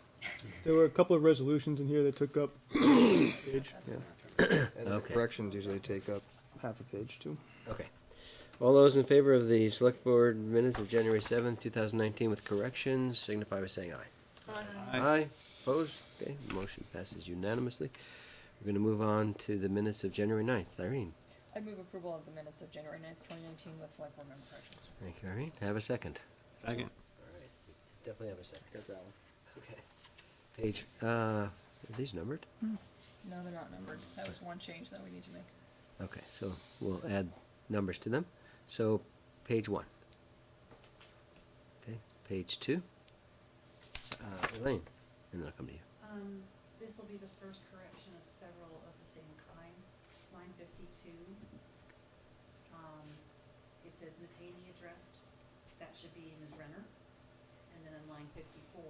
C: There were a couple of resolutions in here that took up page. Yeah. And the
A: Okay.
C: corrections usually take up half a page too.
A: Okay. All those in favor of the Select Board minutes of January 7th, 2019 with corrections, signify by saying aye. Aye. Opposed? Okay, motion passes unanimously. We're going to move on to the minutes of January 9th. Irene.
E: I move approval of the minutes of January 9th, 2019 with select board member corrections.
A: Thank you, Irene. Have a second.
D: Second.
A: All right. Definitely have a second.
C: Got that one.
A: Okay. Page, are these numbered?
E: No, they're not numbered. That was one change that we need to make.
A: Okay, so we'll add numbers to them. So, page 1. Okay, page 2. Elaine, and then I'll come to you.
I: This will be the first correction of several of the same kind. It's line 52. It says Ms. Haney addressed. That should be Ms. Renner. And then in line 54,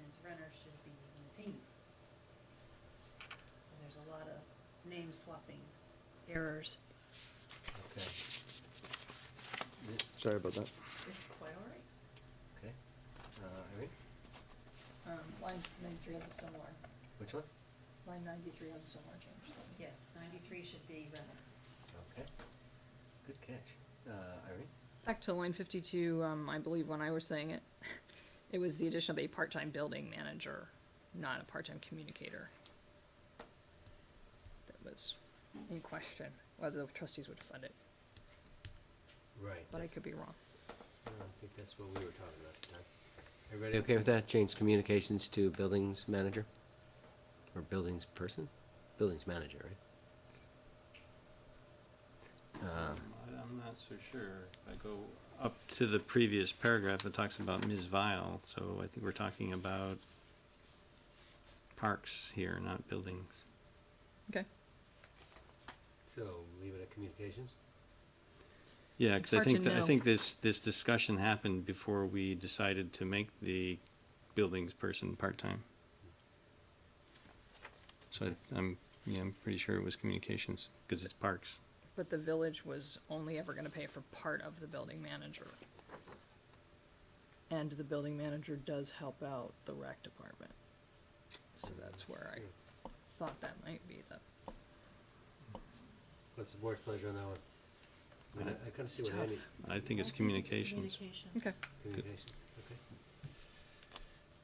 I: Ms. Renner should be Ms. Haney. So there's a lot of name swapping errors.
A: Okay.
C: Sorry about that.
I: It's quite all right.
A: Okay. Irene,
E: Line 93 has a similar,
A: which one?
E: line 93 has a similar change.
I: Yes, 93 should be Renner.
A: Okay. Good catch. Irene?
E: Back to line 52, I believe when I was saying it, it was the addition of a part-time building manager, not a part-time communicator. That was in question, whether the trustees would fund it,
A: Right.
E: but I could be wrong.
A: I think that's what we were talking about at the time. Everybody okay with that? Change communications to buildings manager? Or buildings person? buildings manager, right?
D: I'm not so sure. If I go up to the previous paragraph, it talks about Ms. Vile, so I think we're talking about parks here, not buildings.
E: Okay.
A: So leave it at communications?
D: Yeah,
F: It's
D: because I
F: hard
D: think,
F: to
D: I
F: know.
D: think this discussion happened before we decided to make the buildings person part-time. So I'm pretty sure it was communications, because it's parks.
E: But the village was only ever gonna pay for part of the building manager. And the building manager does help out the rec department. So that's where I thought that might be the,
A: What's the board's pleasure on that one? I mean, I kind of see what Andy,
D: I think it's communications.
E: okay.
A: communications,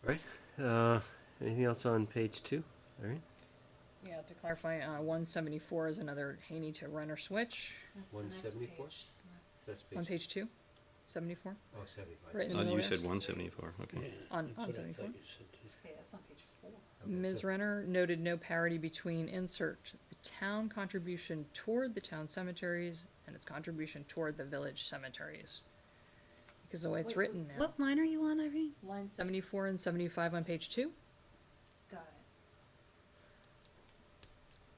A: okay. All right, anything else on page 2? All right,
E: Yeah, to clarify, 174 is another Haney to Renner switch.
I: That's the next
A: 174?
I: page.
A: that's
E: On
A: page,
E: page 2, 74,
A: oh, 75.
E: Right in the
D: Oh,
E: middle
D: you
E: there.
D: said 174, okay.
E: on,
H: That's
E: on
H: what I
E: 74.
H: thought you said, too.
I: Okay, that's on page 4.
A: Okay,
E: Ms.
A: so-
E: Renner noted no parity between insert the town contribution toward the town cemeteries and its contribution toward the village cemeteries. Because the way it's written now,
I: What line are you on, Irene?
E: line 74 and 75 on page 2,
I: Got it.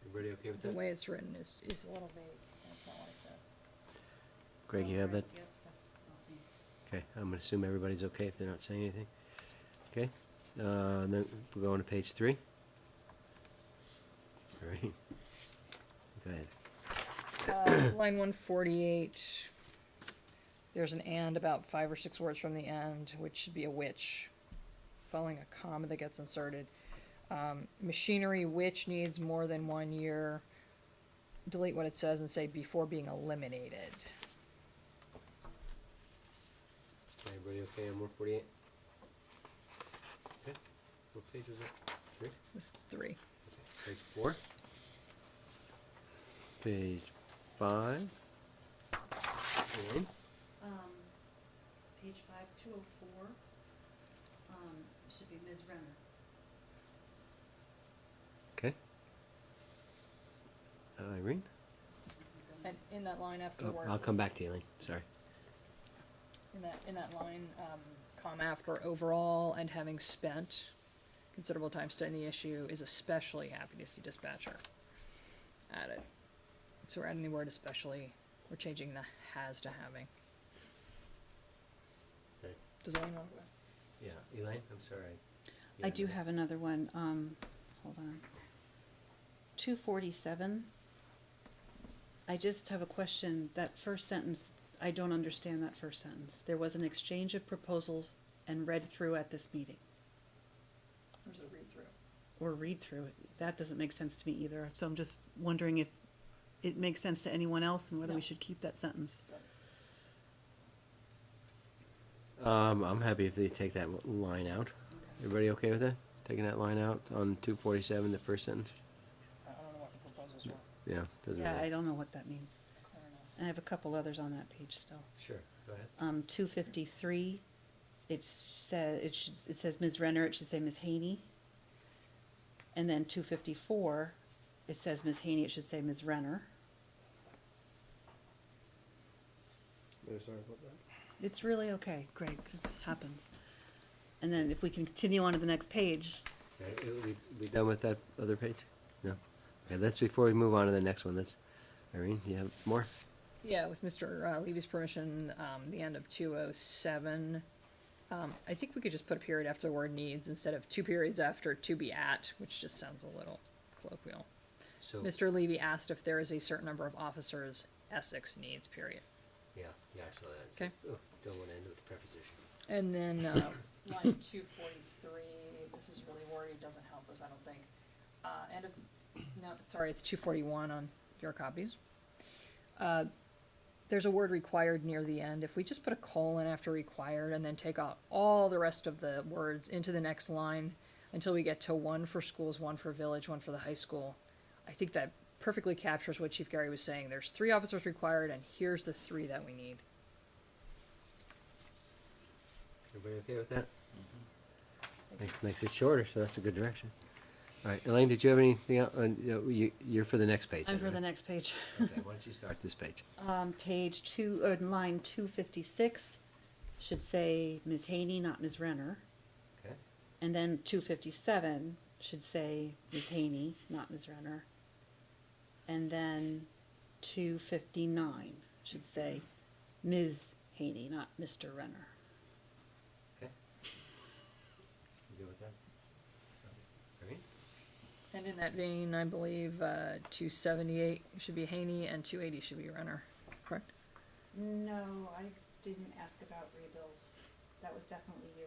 A: Everybody okay with
E: the
A: that?
E: way it's written is a little vague. That's not what I said.
A: Greg, you have that?
I: Yep, that's not me.
A: Okay, I'm gonna assume everybody's okay if they're not saying anything. Okay, and then we'll go on to page 3. All right. Go ahead.
E: Line 148, there's an and about 5 or 6 words from the end, which should be a which, following a comma that gets inserted. Machinery which needs more than 1 year, delete what it says and say before being eliminated.
A: Everybody okay on 148? Okay, what page was that? 3?
E: It's 3.
A: Page 4? Page 5? Elaine?
I: Page 5, 204, should be Ms. Renner.
A: Okay. Irene?
E: And in that line
A: Oh,
E: afterward,
A: I'll come back to you, Elaine, sorry.
E: in that line, comma after overall and having spent considerable time studying the issue is especially happy to see dispatcher added. So we're adding the word especially, we're changing the has to having.
A: Okay.
E: Does anyone want to?
A: Yeah, Elaine, I'm sorry.
J: I do have another one, hold on. 247. I just have a question, that first sentence, I don't understand that first sentence. There was an exchange of proposals and read through at this meeting,
E: There's a read through.
J: or read through. That doesn't make sense to me either, so I'm just wondering if it makes sense to anyone else and whether we
E: No.
J: should keep that sentence.
A: I'm happy if they take that line out. Everybody okay with that? Taking that line out on 247, the first sentence?
E: I don't know what the proposals were.
A: Yeah, doesn't
J: Yeah,
A: really.
J: I don't know what that means.
E: Clear enough.
J: And I have a couple others on that page still.
A: Sure, go ahead.
J: 253, it says Ms. Renner, it should say Ms. Haney. And then 254, it says Ms. Haney, it should say Ms. Renner.
C: Really sorry about that.
J: It's really okay, Greg, it happens. And then if we can continue on to the next page,
A: Okay, we done with that other page? No? Okay, that's before we move on to the next one. That's, Irene, do you have more?
E: Yeah, with Mr. Levy's permission, the end of 207, I think we could just put a period after the word needs instead of 2 periods after to be at, which just sounds a little colloquial.
A: So,
E: Mr. Levy asked if there is a certain number of officers Essex needs, period.
A: yeah, I saw that.
E: Okay.
A: Oh, don't want to end with the preposition.
E: And then, line 243, this is really wordy, doesn't help us, I don't think. End of, no, sorry, it's 241 on your copies. There's a word required near the end. If we just put a colon after required and then take out all the rest of the words into the next line until we get to 1 for schools, 1 for village, 1 for the high school, I think that perfectly captures what Chief Gary was saying. There's 3 officers required and here's the 3 that we need.
A: Everybody okay with that? Makes it shorter, so that's a good direction. All right, Elaine, did you have anything else? You're for the next page.
J: I'm
A: then,
J: for
A: right?
J: the next page.
A: Okay, why don't you start this page?
J: Page two, line 256 should say Ms. Haney, not Ms. Renner.
A: Okay.
J: And then 257 should say Ms. Haney, not Ms. Renner. And then 259 should say Ms. Haney, not Mr. Renner.
A: Okay. You good with that? All right.
E: And in that vein, I believe, 278 should be Haney and 280 should be Renner, correct?
J: No, I didn't ask about rebills. That was definitely you.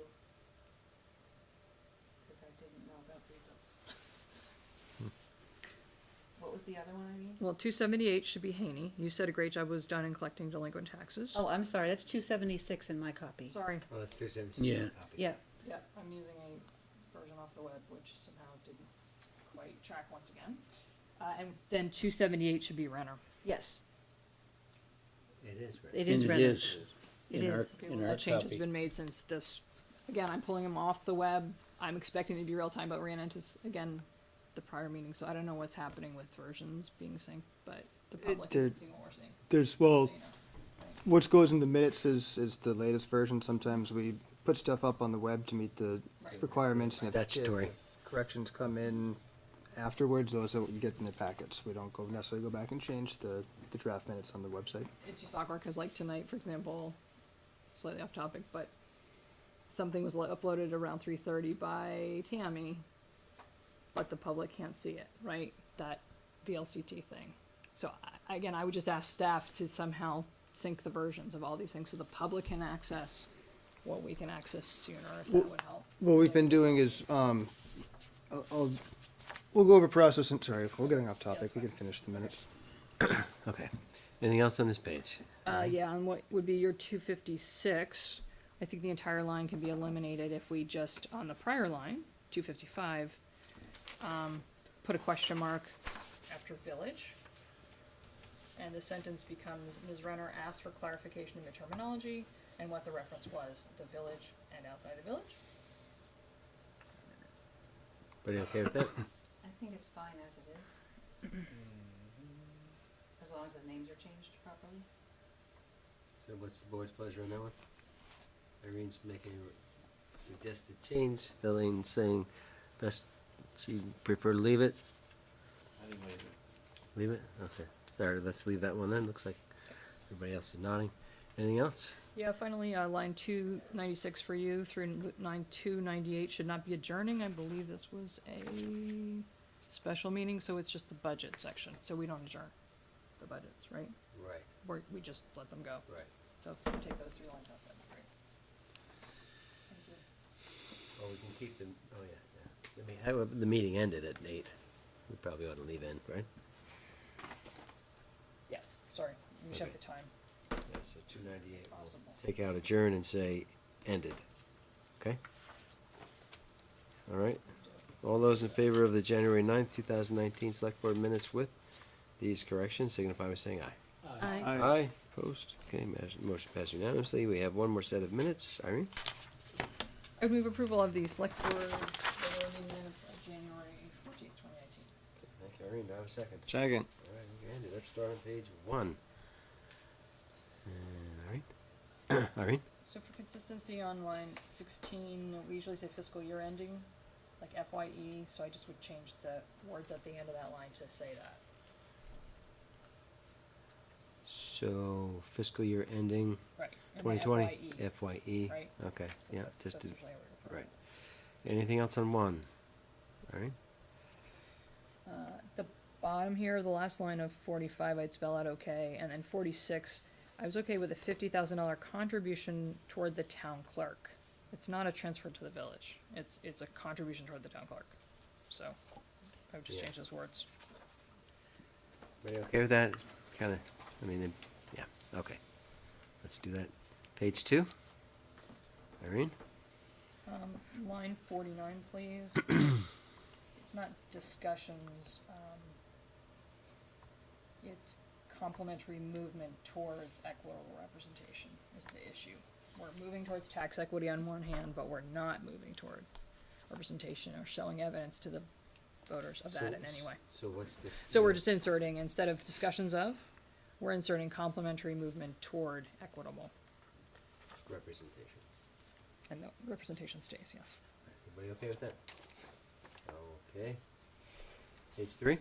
J: Because I didn't know about rebills. What was the other one I mean?
E: Well, 278 should be Haney. You said a great job was done in collecting delinquent taxes.
J: Oh, I'm sorry, that's 276 in my copy.
E: Sorry.
A: Well, that's 276.
H: Yeah.
J: Yeah,
E: Yeah, I'm using a version off the web, which somehow didn't quite track once again. And then 278 should be Renner.
J: yes,
A: It is, right?
J: it is
H: And
J: Renner.
H: it is.
J: It
H: in our-
J: is.
E: Okay,
H: in
E: well,
H: our
E: that change has
H: copy.
E: been made since this, again, I'm pulling them off the web. I'm expecting it to be real time, but ran into, again, the prior meeting, so I don't know what's happening with versions being synced, but the public
C: there-
E: isn't seeing what we're seeing,
C: There's, well,
E: so you know.
C: what goes in the minutes is the latest version. Sometimes we put stuff up on the web to meet the
E: Right.
C: requirements, and if
A: Statutory.
C: if corrections come in afterwards, those are what you get in the packets. We don't necessarily go back and change the draft minutes on the website.
E: It's just awkward, cause like tonight, for example, slightly off topic, but something was uploaded around 3:30 by Tammy, but the public can't see it, right? That VLCT thing. So again, I would just ask staff to somehow sync the versions of all these things so the public can access what we can access sooner, if that would help.
C: What we've been doing is, we'll go over process and, sorry, we're getting off topic. We can finish the minutes.
A: Okay. Anything else on this page?
E: Yeah, on what would be your 256, I think the entire line can be eliminated if we just, on the prior line, 255, put a question mark after village. And the sentence becomes, Ms. Renner asked for clarification in the terminology and what the reference was, the village and outside the village.
A: Everybody okay with that?
J: I think it's fine as it is. As long as the names are changed properly.
A: So what's the board's pleasure on that one? Irene's making a suggested change. Elaine's saying best, she'd prefer to leave it.
G: I didn't waive it.
A: Leave it? Okay. Sorry, let's leave that one then. Looks like everybody else is nodding. Anything else?
E: Yeah, finally, line 296 for you through line 298 should not be adjourning. I believe this was a special meeting, so it's just the budget section, so we don't adjourn the budgets, right?
A: Right,
E: We just let them go.
A: right.
E: So if you can take those 3 lines out, that'd be great. Thank you.
A: Well, we can keep the, oh yeah. The meeting ended at 8. We probably ought to leave in, right?
E: Yes, sorry, we checked
A: Okay.
E: the time.
A: Yeah, so 298. We'll
E: Possible.
A: take out adjourn and say ended. Okay? All right. All those in favor of the January 9th, 2019 Select Board minutes with these corrections signify by saying aye.
J: Aye.
A: Aye. Opposed? Okay, motion passed unanimously. We have one more set of minutes. Irene?
E: I would move approval of the select board regular meeting minutes of January 14th, 2019.
A: Thank you, Irene. Do I have a second?
D: Second.
A: All right, Andy, let's start on page 1. And Irene? Irene?
E: So for consistency on line 16, we usually say fiscal year ending, like FYE, so I just would change the words at the end of that line to say that.
A: So fiscal year ending
E: Right. And then
A: 2020?
E: FYE,
A: FYE?
E: Right.
A: Okay,
E: 'cause
A: yeah,
E: that's
A: just do,
E: usually how we refer to
A: right.
E: it.
A: Anything else on 1? Irene?
E: The bottom here, the last line of 45, I'd spell out okay, and then 46, I was okay with a $50,000 contribution toward the town clerk. It's not a transfer to the village, it's a contribution toward the town clerk, so I would just
A: Yeah.
E: change those words.
A: Everybody okay with that? Kinda, I mean, yeah, okay. Let's do that. Page 2? Irene?
E: Line 49, please. It's not discussions, it's complementary movement towards equitable representation is the issue. We're moving towards tax equity on one hand, but we're not moving toward representation or showing evidence to the voters of that in any way.
A: So what's the?
E: So we're just inserting, instead of discussions of, we're inserting complementary movement toward equitable,
A: Representation.
E: and the representation stays, yes.
A: Everybody okay with that? Okay. Page 3.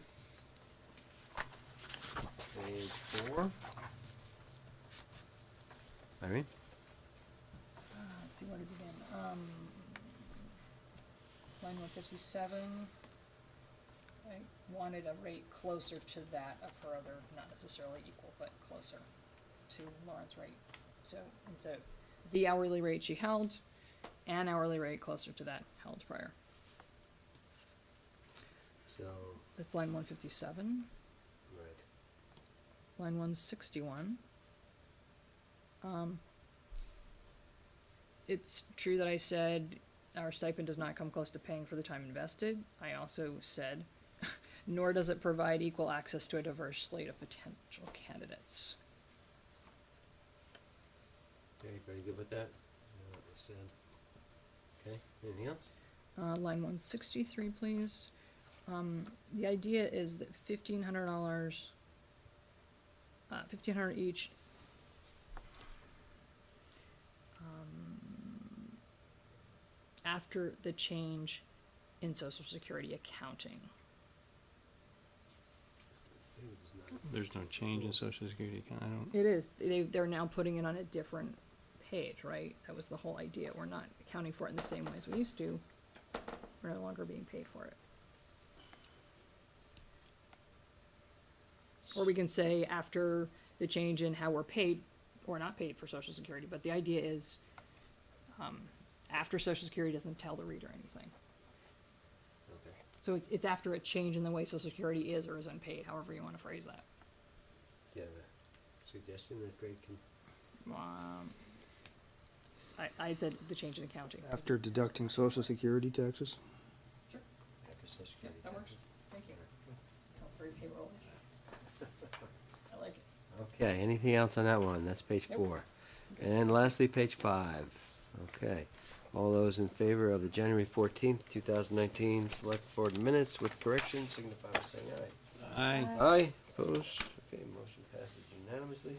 A: Page 4. Irene?
E: Let's see, what did we begin? Line 157. I wanted a rate closer to that of her other, not necessarily equal, but closer to Lauren's rate. So instead of the hourly rate she held, an hourly rate closer to that held prior.
A: So,
E: That's line 157.
A: right.
E: Line 161. It's true that I said our stipend does not come close to paying for the time invested. I also said, nor does it provide equal access to a diverse slate of potential candidates.
A: Okay, everybody good with that? What was said. Okay, anything else?
E: Line 163, please. The idea is that $1,500, $1,500 each. After the change in Social Security accounting.
D: There's no change in social security account, I don't,
E: It is, they're now putting it on a different page, right? That was the whole idea. We're not accounting for it in the same way as we used to. We're no longer being paid for it. Or we can say after the change in how we're paid or not paid for Social Security, but the idea is, after Social Security doesn't tell the reader anything.
A: Okay.
E: So it's after a change in the way Social Security is or isn't paid, however you want to phrase that.
A: Do you have a suggestion that Greg can?
E: I said the change in accounting.
C: After deducting social security taxes?
A: After Social
E: Yeah,
A: Security
E: that works.
A: taxes?
E: Thank you. Sounds very payroll-ish. I like it.
A: Okay, anything else on that one? That's page
E: Nope.
A: 4. And lastly, page 5. Okay. All those in favor of the January 14th, 2019 Select Board minutes with corrections signify by saying aye.
D: I,
A: Aye, opposed? Okay, motion passes unanimously.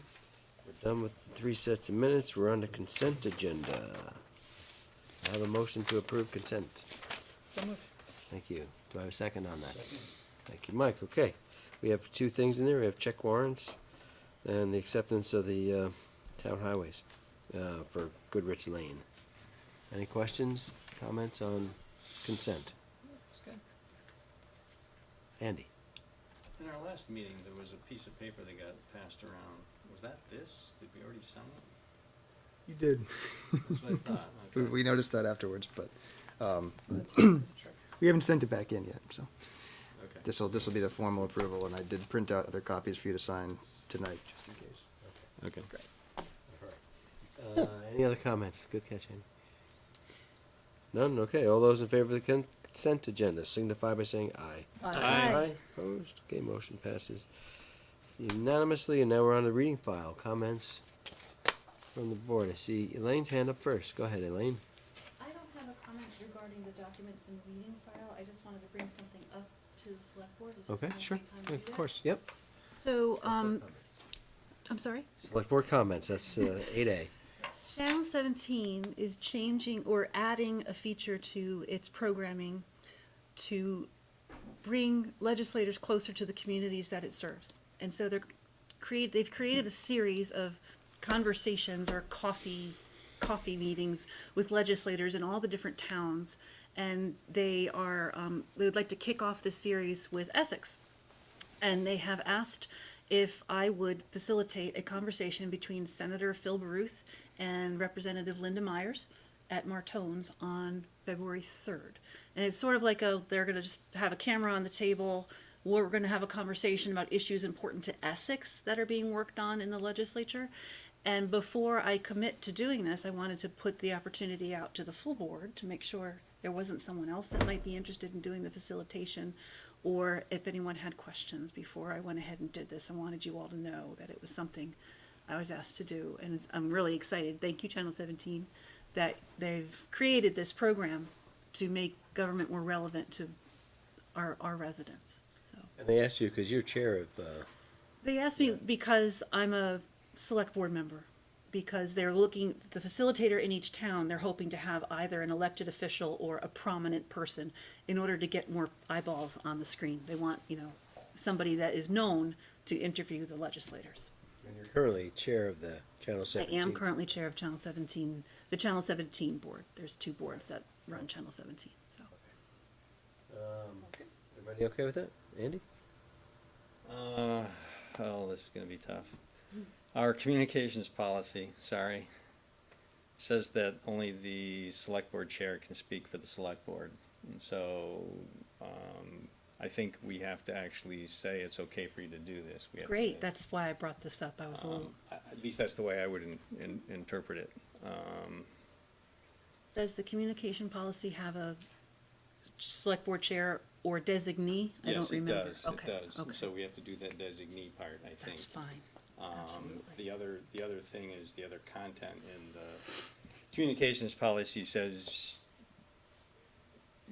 A: We're done with the 3 sets of minutes. We're on the consent agenda. I have a motion to approve consent.
E: So moved.
A: Thank you. Do I have a second on that? Thank you, Mike. Okay. We have 2 things in there. We have check warrants and the acceptance of the town highways for Goodrich Lane. Any questions, comments on consent?
E: That's good.
A: Andy?
D: in our last meeting, there was a piece of paper that got passed around. Was that this? Did we already sign it?
C: You did.
D: That's what I thought.
C: We,
D: Okay.
C: we noticed that afterwards, but,
E: Was it was it trick?
C: we haven't sent it back in yet, so.
D: Okay.
C: This'll be the formal approval, and I did print out other copies for you to sign tonight, just in case.
D: Okay.
A: Any other comments? Good catch, Andy. None? Okay, all those in favor of the consent agenda signify by saying aye.
D: Aye.
A: Opposed? Okay, motion passes unanimously, and now we're on the reading file. Comments from the board. I see Elaine's hand up first. Go ahead, Elaine.
I: I don't have a comment regarding the documents in the reading file. I just wanted to bring something up to the select board. Is this
A: Okay,
I: an okay
A: sure.
I: time to do
A: Of
I: that?
A: course, yep.
I: So, I'm sorry?
A: Select board comments, that's 8A.
I: Channel 17 is changing or adding a feature to its programming to bring legislators closer to the communities that it serves. And so they've created a series of conversations or coffee meetings with legislators in all the different towns. And they would like to kick off this series with Essex. And they have asked if I would facilitate a conversation between Senator Phil Baruth and Representative Linda Myers at Martone's on February 3rd. And it's sort of like they're gonna just have a camera on the table. We're gonna have a conversation about issues important to Essex that are being worked on in the legislature. And before I commit to doing this, I wanted to put the opportunity out to the full board to make sure there wasn't someone else that might be interested in doing the facilitation, or if anyone had questions before I went ahead and did this. I wanted you all to know that it was something I was asked to do, and I'm really excited. Thank you, Channel 17, that they've created this program to make government more relevant to our residents, so.
A: And they asked you, because you're chair of,
I: They asked me because I'm a select board member, because they're looking, the facilitator in each town, they're hoping to have either an elected official or a prominent person in order to get more eyeballs on the screen. They want, somebody that is known to interview the legislators.
A: and you're currently chair of the Channel
I: I
A: 17.
I: am currently chair of Channel 17, the Channel 17 board. There's 2 boards that run Channel 17, so.
A: Everybody okay with that? Andy?
D: Oh, this is gonna be tough. Our communications policy, sorry, says that only the select board chair can speak for the select board. And so, I think we have to actually say it's okay for you to do this. We have to-
I: Great, that's why I brought this up. I was a little,
D: At least that's the way I would interpret it.
I: does the communication policy have a select board chair or designee? I don't
D: Yes, it
I: remember.
D: does, it
I: Okay,
D: does.
I: okay.
D: So we have to do that designee part, I think.
I: That's fine. Absolutely.
D: The other thing is, the other content in the communications policy says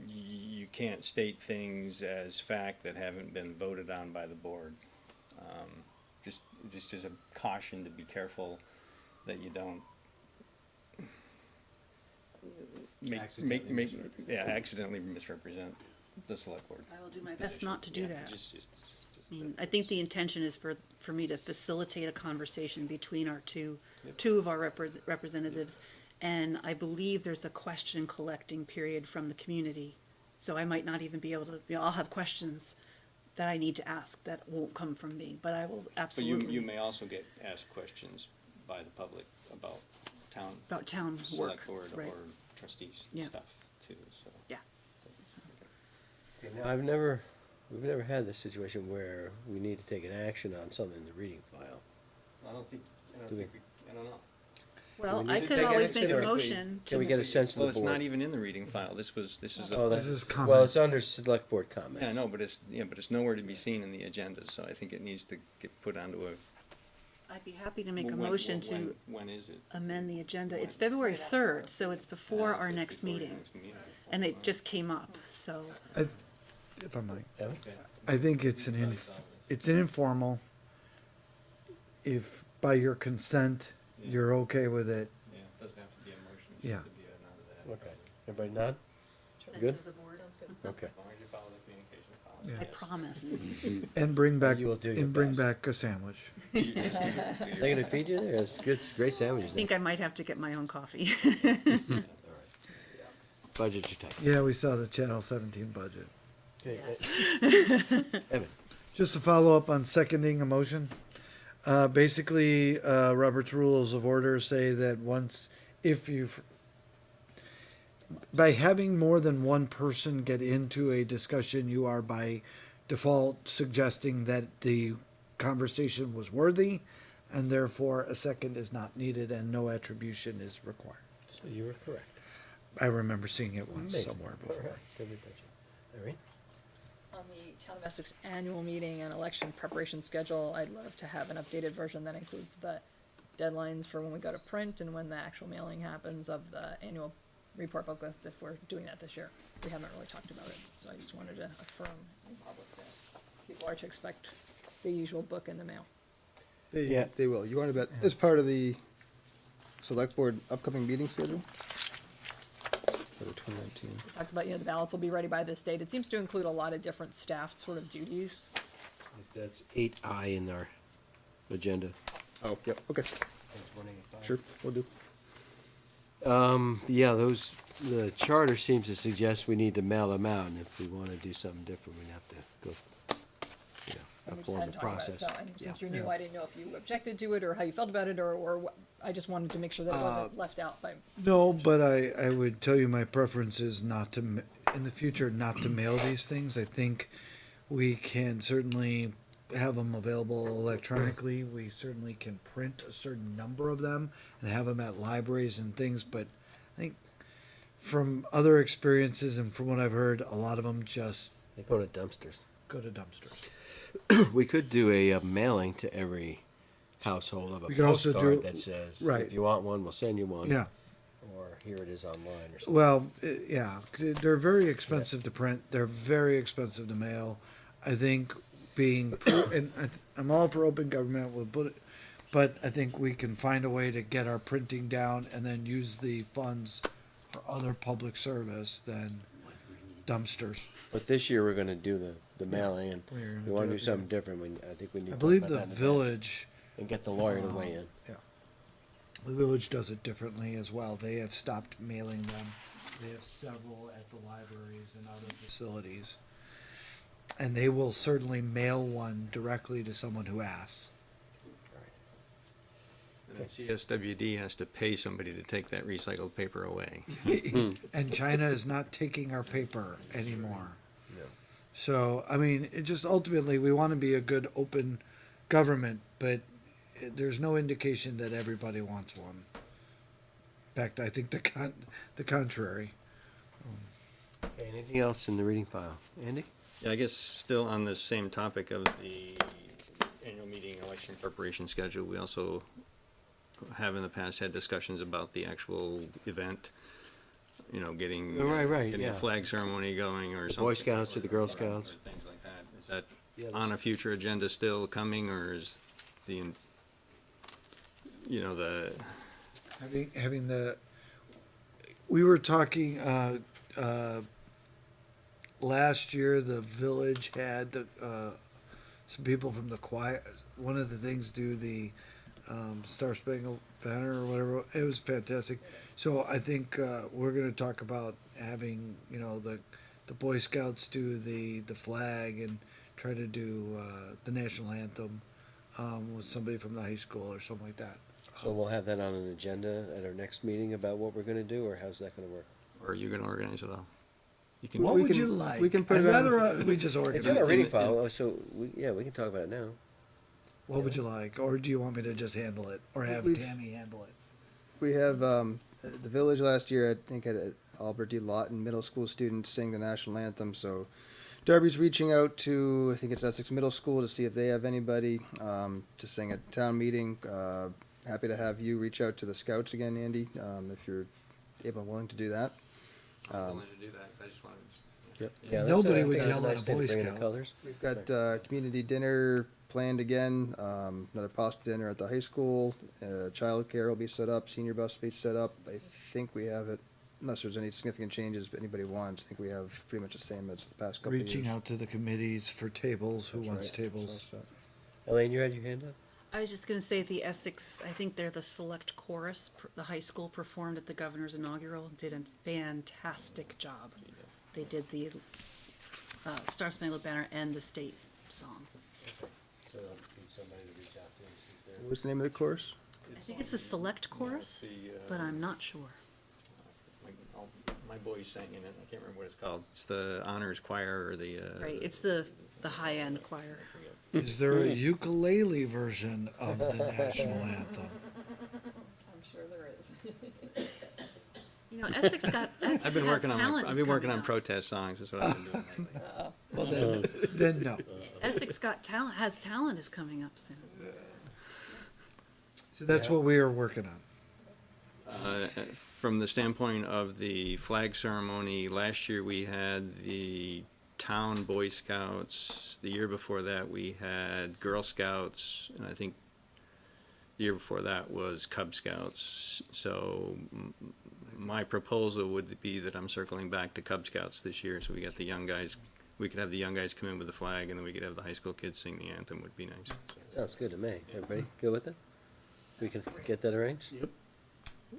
D: you can't state things as fact that haven't been voted on by the board. Just as a caution to be careful that you don't accidentally misrepresent the select board.
I: I will do my best not to do
D: Yeah,
I: that.
D: just
I: I mean, I think the intention is for me to facilitate a conversation between our two of our representatives. And I believe there's a question collecting period from the community. So I might not even be able to, I'll have questions that I need to ask that won't come from me, but I will
D: But
I: absolutely.
D: you may also get asked questions by the public about town.
I: About town work,
D: Select board
I: right.
D: or trustees
I: Yeah.
D: stuff too, so.
I: Yeah.
A: Okay, now, we've never had this situation where we need to take an action on something in the reading file.
D: I don't think,
A: Do we-
D: I don't know.
I: Well,
A: we
I: I
A: need to
I: could
A: take
I: always
A: action,
I: make a
A: or
I: motion
A: Can we
I: to,
A: get a sense of
D: Well,
A: the
D: it's
A: board?
D: not even in the reading file, this is
A: Oh,
B: This is
A: well,
B: comment.
A: it's under select board comments.
D: Yeah, no, but it's nowhere to be seen in the agenda, so I think it needs to get put onto a.
I: I'd be happy to make a
D: when-
I: motion to
D: When is it?
I: amend the agenda. It's February 3rd, so it's before
D: Ah, so
I: our
D: it's
I: next
D: before your
I: meeting.
D: next meeting.
I: And it just came up, so.
B: If I might,
A: Evan?
D: Okay.
B: I think it's an informal. If by your consent,
D: Yeah.
B: you're okay with it,
D: Yeah, it doesn't have to be a motion, it
B: Yeah.
D: just could be a nod of that.
A: Okay, everybody nod?
I: Sense
A: Good?
I: of the board.
A: Okay.
D: As long as you follow the communication policy.
B: Yeah.
I: I promise.
B: and bring back,
A: You will do your
B: and bring
A: best.
B: back a sandwich.
A: They gonna feed you there? It's good, it's great
I: I
A: sandwiches
I: think
A: there.
I: I might have to get my own coffee.
A: Budgets are tight.
B: Yeah, we saw the Channel 17 budget.
A: Okay, Evan?
B: Just to follow up on seconding a motion, basically, Robert's Rules of Order say that by having more than one person get into a discussion, you are by default suggesting that the conversation was worthy, and therefore a second is not needed and no attribution is required.
A: So you were correct.
B: I remember seeing it once
A: Amazing.
B: somewhere
A: All
B: before.
A: right, good budget. Irene?
E: On the Town of Essex annual meeting and election preparation schedule, I'd love to have an updated version that includes the deadlines for when we go to print and when the actual mailing happens of the annual report booklets, if we're doing that this year. We haven't really talked about it, so I just wanted to affirm in public that people are to expect the usual book in the mail.
A: Yeah.
C: They will. You want to bet, as part of the select board upcoming meeting schedule? For the 2019.
E: Talks about, the ballots will be ready by this date. It seems to include a lot of different staff sort of duties.
A: That's 8I in our agenda.
C: Oh, yep, okay, sure, we'll do.
A: Yeah, the charter seems to suggest we need to mail them out, and if we wanna do something different, we'd have to go,
E: And
A: a
E: we just
A: formal
E: hadn't talked about it,
A: process.
E: so, and since
A: Yeah.
E: you're new, I didn't know if you objected to it or how you felt about it, or I just wanted to make sure that it wasn't left out by.
B: No, but I would tell you my preference is not to, in the future, not to mail these things. I think we can certainly have them available electronically. We certainly can print a certain number of them and have them at libraries and things, but I think from other experiences and from what I've heard, a lot of them just
A: They go to dumpsters.
B: go to dumpsters.
A: We could do a mailing to every household of a
B: We could also
A: postcard
B: do-
A: that says,
B: right.
A: if you want one, we'll send you one.
B: Yeah,
A: or here it is online or something.
B: Well, yeah, 'cause they're very expensive to print. They're very expensive to mail. I think I'm all for open government. We'll put it, but I think we can find a way to get our printing down and then use the funds for other public service than dumpsters.
A: But this year, we're gonna do the mailing, and
B: We're gonna
A: we wanna
B: do
A: do
B: it,
A: something different. I think we need
B: I
A: to
B: believe
A: talk
B: the
A: about that in advance
B: village,
A: and get the lawyer to weigh in.
B: the village does it differently as well. They have stopped mailing them. They have several at the libraries and other facilities. And they will certainly mail one directly to someone who asks.
D: And then CSWD has to pay somebody to take that recycled paper away.
B: And China is not taking our paper anymore.
A: No.
B: So, I mean, it just ultimately, we want to be a good open government, but there's no indication that everybody wants one. In fact, I think the contrary.
A: Okay, anything else in the reading file? Andy?
D: Yeah, I guess still on this same topic of the annual meeting election preparation schedule, we also have in the past had discussions about the actual event, you know, getting
A: Right,
D: a
A: yeah.
D: flag ceremony going or something.
A: Boy Scouts or the Girl Scouts.
D: Or things like that. Is that
A: Yeah,
D: on a future agenda still coming, or is the, you know, the,
B: Having we were talking, last year, the village had, some people from the choir, one of the things do the, Star Spangled Banner or whatever. It was fantastic. So I think, we're gonna talk about having, the Boy Scouts do the flag and try to do, the national anthem, with somebody from the high school or something like that.
A: So we'll have that on an agenda at our next meeting about what we're gonna do, or how's that gonna work?
D: or are you gonna organize it all? You can.
B: What
C: We
B: would
C: can-
B: you like?
C: we can put
B: I'd
C: it on-
B: rather, we just organize.
A: It's in our
B: it.
A: reading file, so we can talk about it now.
B: What would you like? Or do you want me to just handle it? Or have
C: We've-
B: Tammy handle it?
C: We have, the village last year, I think, had a Albert D. Lawton Middle School students sing the national anthem, so Darby's reaching out to, I think it's Essex Middle School, to see if they have anybody, to sing at town meeting. Happy to have you reach out to the scouts again, Andy, if you're able and willing to do that.
D: I'm willing to do that, 'cause I just wanted to.
C: Yep.
A: Yeah,
B: Nobody
A: I
B: would
A: think it's
B: yell at
A: nice
B: a
A: thing to
B: Boy
A: bring in the
B: Scout.
A: colors.
C: We've got, community dinner planned again, another pasta dinner at the high school, childcare will be set up, senior bus will be set up. I think we have it, unless there's any significant changes, but anybody wants, I think we have pretty much the same as the past couple of years.
B: Reaching out to the committees for tables, who
C: That's
B: wants
C: right.
B: tables?
C: So-
A: Elaine, you had your hand up?
I: I was just gonna say the Essex, I think they're the select chorus, the high school performed at the governor's inaugural, did a fantastic job. They did the, Star Spangled Banner and the state song.
A: So need somebody to reach out to and see if they're.
C: What's the name of the course?
I: I think it's a select chorus, but I'm not sure.
D: My boys sang in it, I can't remember what it's called. It's the honors choir or the,
I: Right, it's the high-end choir.
B: Is there a ukulele version of the national anthem?
E: I'm sure there is.
I: You know, Essex has
D: I've been working on,
I: talent
D: I've
I: is
D: been working
I: coming
D: on
I: up.
D: protest songs, that's what I've been doing lately.
B: Well, then no.
I: Essex has talent is coming up soon.
B: So that's what we are working on.
D: From the standpoint of the flag ceremony, last year we had the town Boy Scouts. The year before that, we had Girl Scouts, and I think the year before that was Cub Scouts. So my proposal would be that I'm circling back to Cub Scouts this year, so we got the young guys, we could have the young guys come in with the flag, and then we could have the high school kids sing the anthem, would be nice.
A: Sounds good to me. Everybody good with it? We can get that arranged?
H: Yep.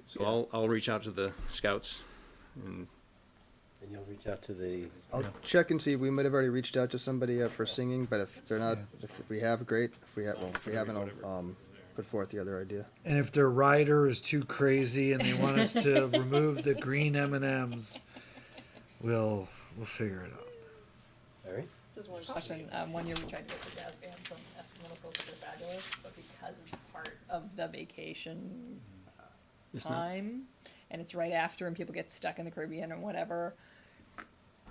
D: So I'll reach out to the scouts, and
A: And you'll reach out to the,
C: I'll check and see, we might have already reached out to somebody for singing, but if they're not, if we have, great. If we have, well, if we haven't, I'll, put forth the other idea.
B: And if their rider is too crazy and they want us to remove the green M&Ms, we'll figure it out.
A: all right?
E: Just one question, one year we tried to get the jazz band from Essex Middle School, because they're fabulous, but because it's part of the vacation
D: it's not,
E: time, and it's right after, and people get stuck in the Caribbean and whatever,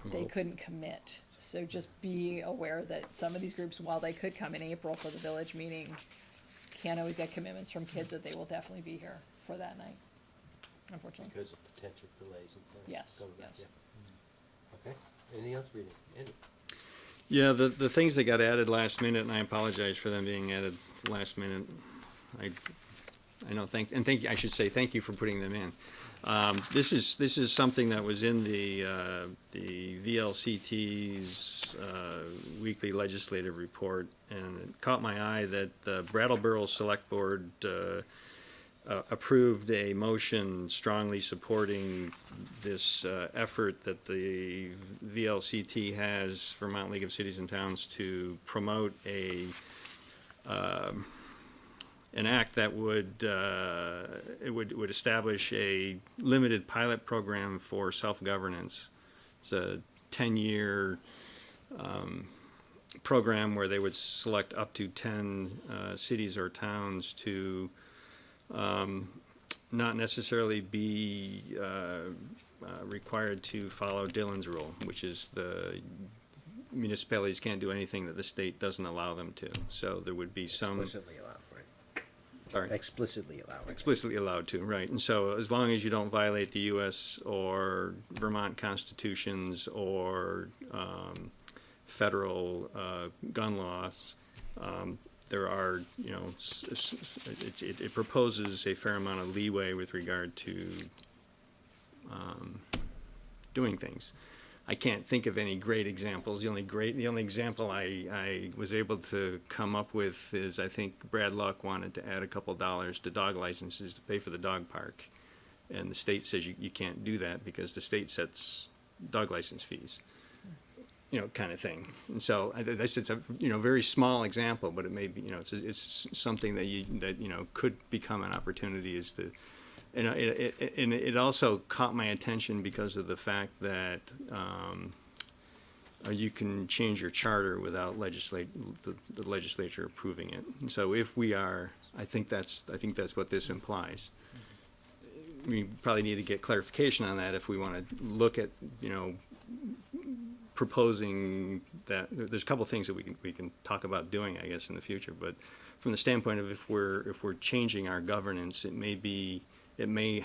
E: they couldn't commit. So just be aware that some of these groups, while they could come in April for the village meeting, can't always get commitments from kids that they will definitely be here for that night. unfortunately.
A: Because of potential delays and things.
E: Yes,
A: Coming back,
E: yes.
A: yeah. Okay, anything else, reading? Andy?
D: Yeah, the things that got added last minute, and I apologize for them being added last minute. I know, thank you, I should say thank you for putting them in. This is something that was in the VLCT's weekly legislative report, and it caught my eye that the Brattleboro Select Board approved a motion strongly supporting this effort that the VLCT has, Vermont League of Cities and Towns, to promote an act that would establish a limited pilot program for self-governance. It's a 10-year program where they would select up to 10 cities or towns to not necessarily be required to follow Dillon's rule, which is the municipalities can't do anything that the state doesn't allow them to. So there would be some.
A: Explicitly allowed, right?
D: Sorry.
A: Explicitly allowed.
D: Explicitly allowed to, right. And so as long as you don't violate the U.S. or Vermont constitutions or federal gun laws, there are, it proposes a fair amount of leeway with regard to doing things. I can't think of any great examples. The only example I was able to come up with is, I think Brad Luck wanted to add a couple dollars to dog licenses to pay for the dog park. And the state says you can't do that because the state sets dog license fees, kind of thing. And so this is a, very small example, but it may be, it's something that could become an opportunity is to, and it also caught my attention because of the fact that you can change your charter without the legislature approving it. And so if we are, I think that's what this implies. We probably need to get clarification on that if we want to look at, proposing that. There's a couple things that we can talk about doing, I guess, in the future. But from the standpoint of if we're changing our governance, it may I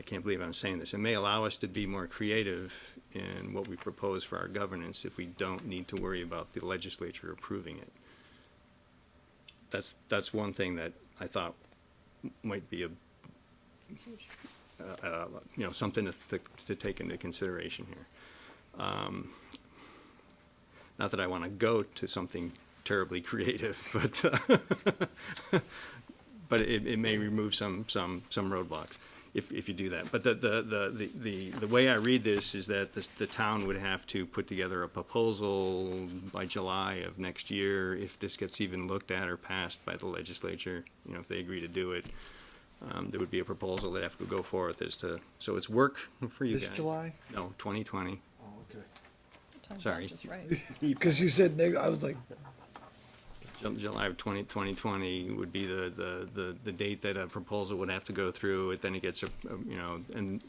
D: can't believe I'm saying this. It may allow us to be more creative in what we propose for our governance if we don't need to worry about the legislature approving it. That's one thing that I thought might be something to take into consideration here. Not that I want to go to something terribly creative, but it may remove some roadblocks if you do that. But the way I read this is that the town would have to put together a proposal by July of next year if this gets even looked at or passed by the legislature. If they agree to do it, there would be a proposal that have to go forth as to. So it's work for you guys.
B: This July?
D: No, 2020.
B: Oh, okay.
E: Time's
D: Sorry.
E: not just right.
B: Because you said, I was like,
D: July of 2020 would be the date that a proposal would have to go through. Then it gets, and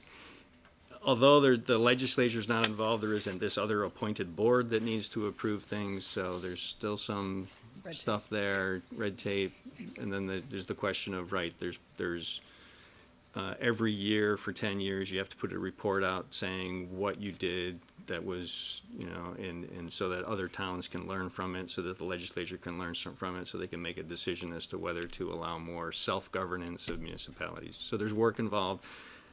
D: although the legislature's not involved, there isn't this other appointed board that needs to approve things. So there's still some
E: Red
D: stuff there, red tape, and then there's the question of there's every year for 10 years you have to put a report out saying what you did that was, and so that other towns can learn from it, so that the legislature can learn from it, so they can make a decision as to whether to allow more self-governance of municipalities. So there's work involved,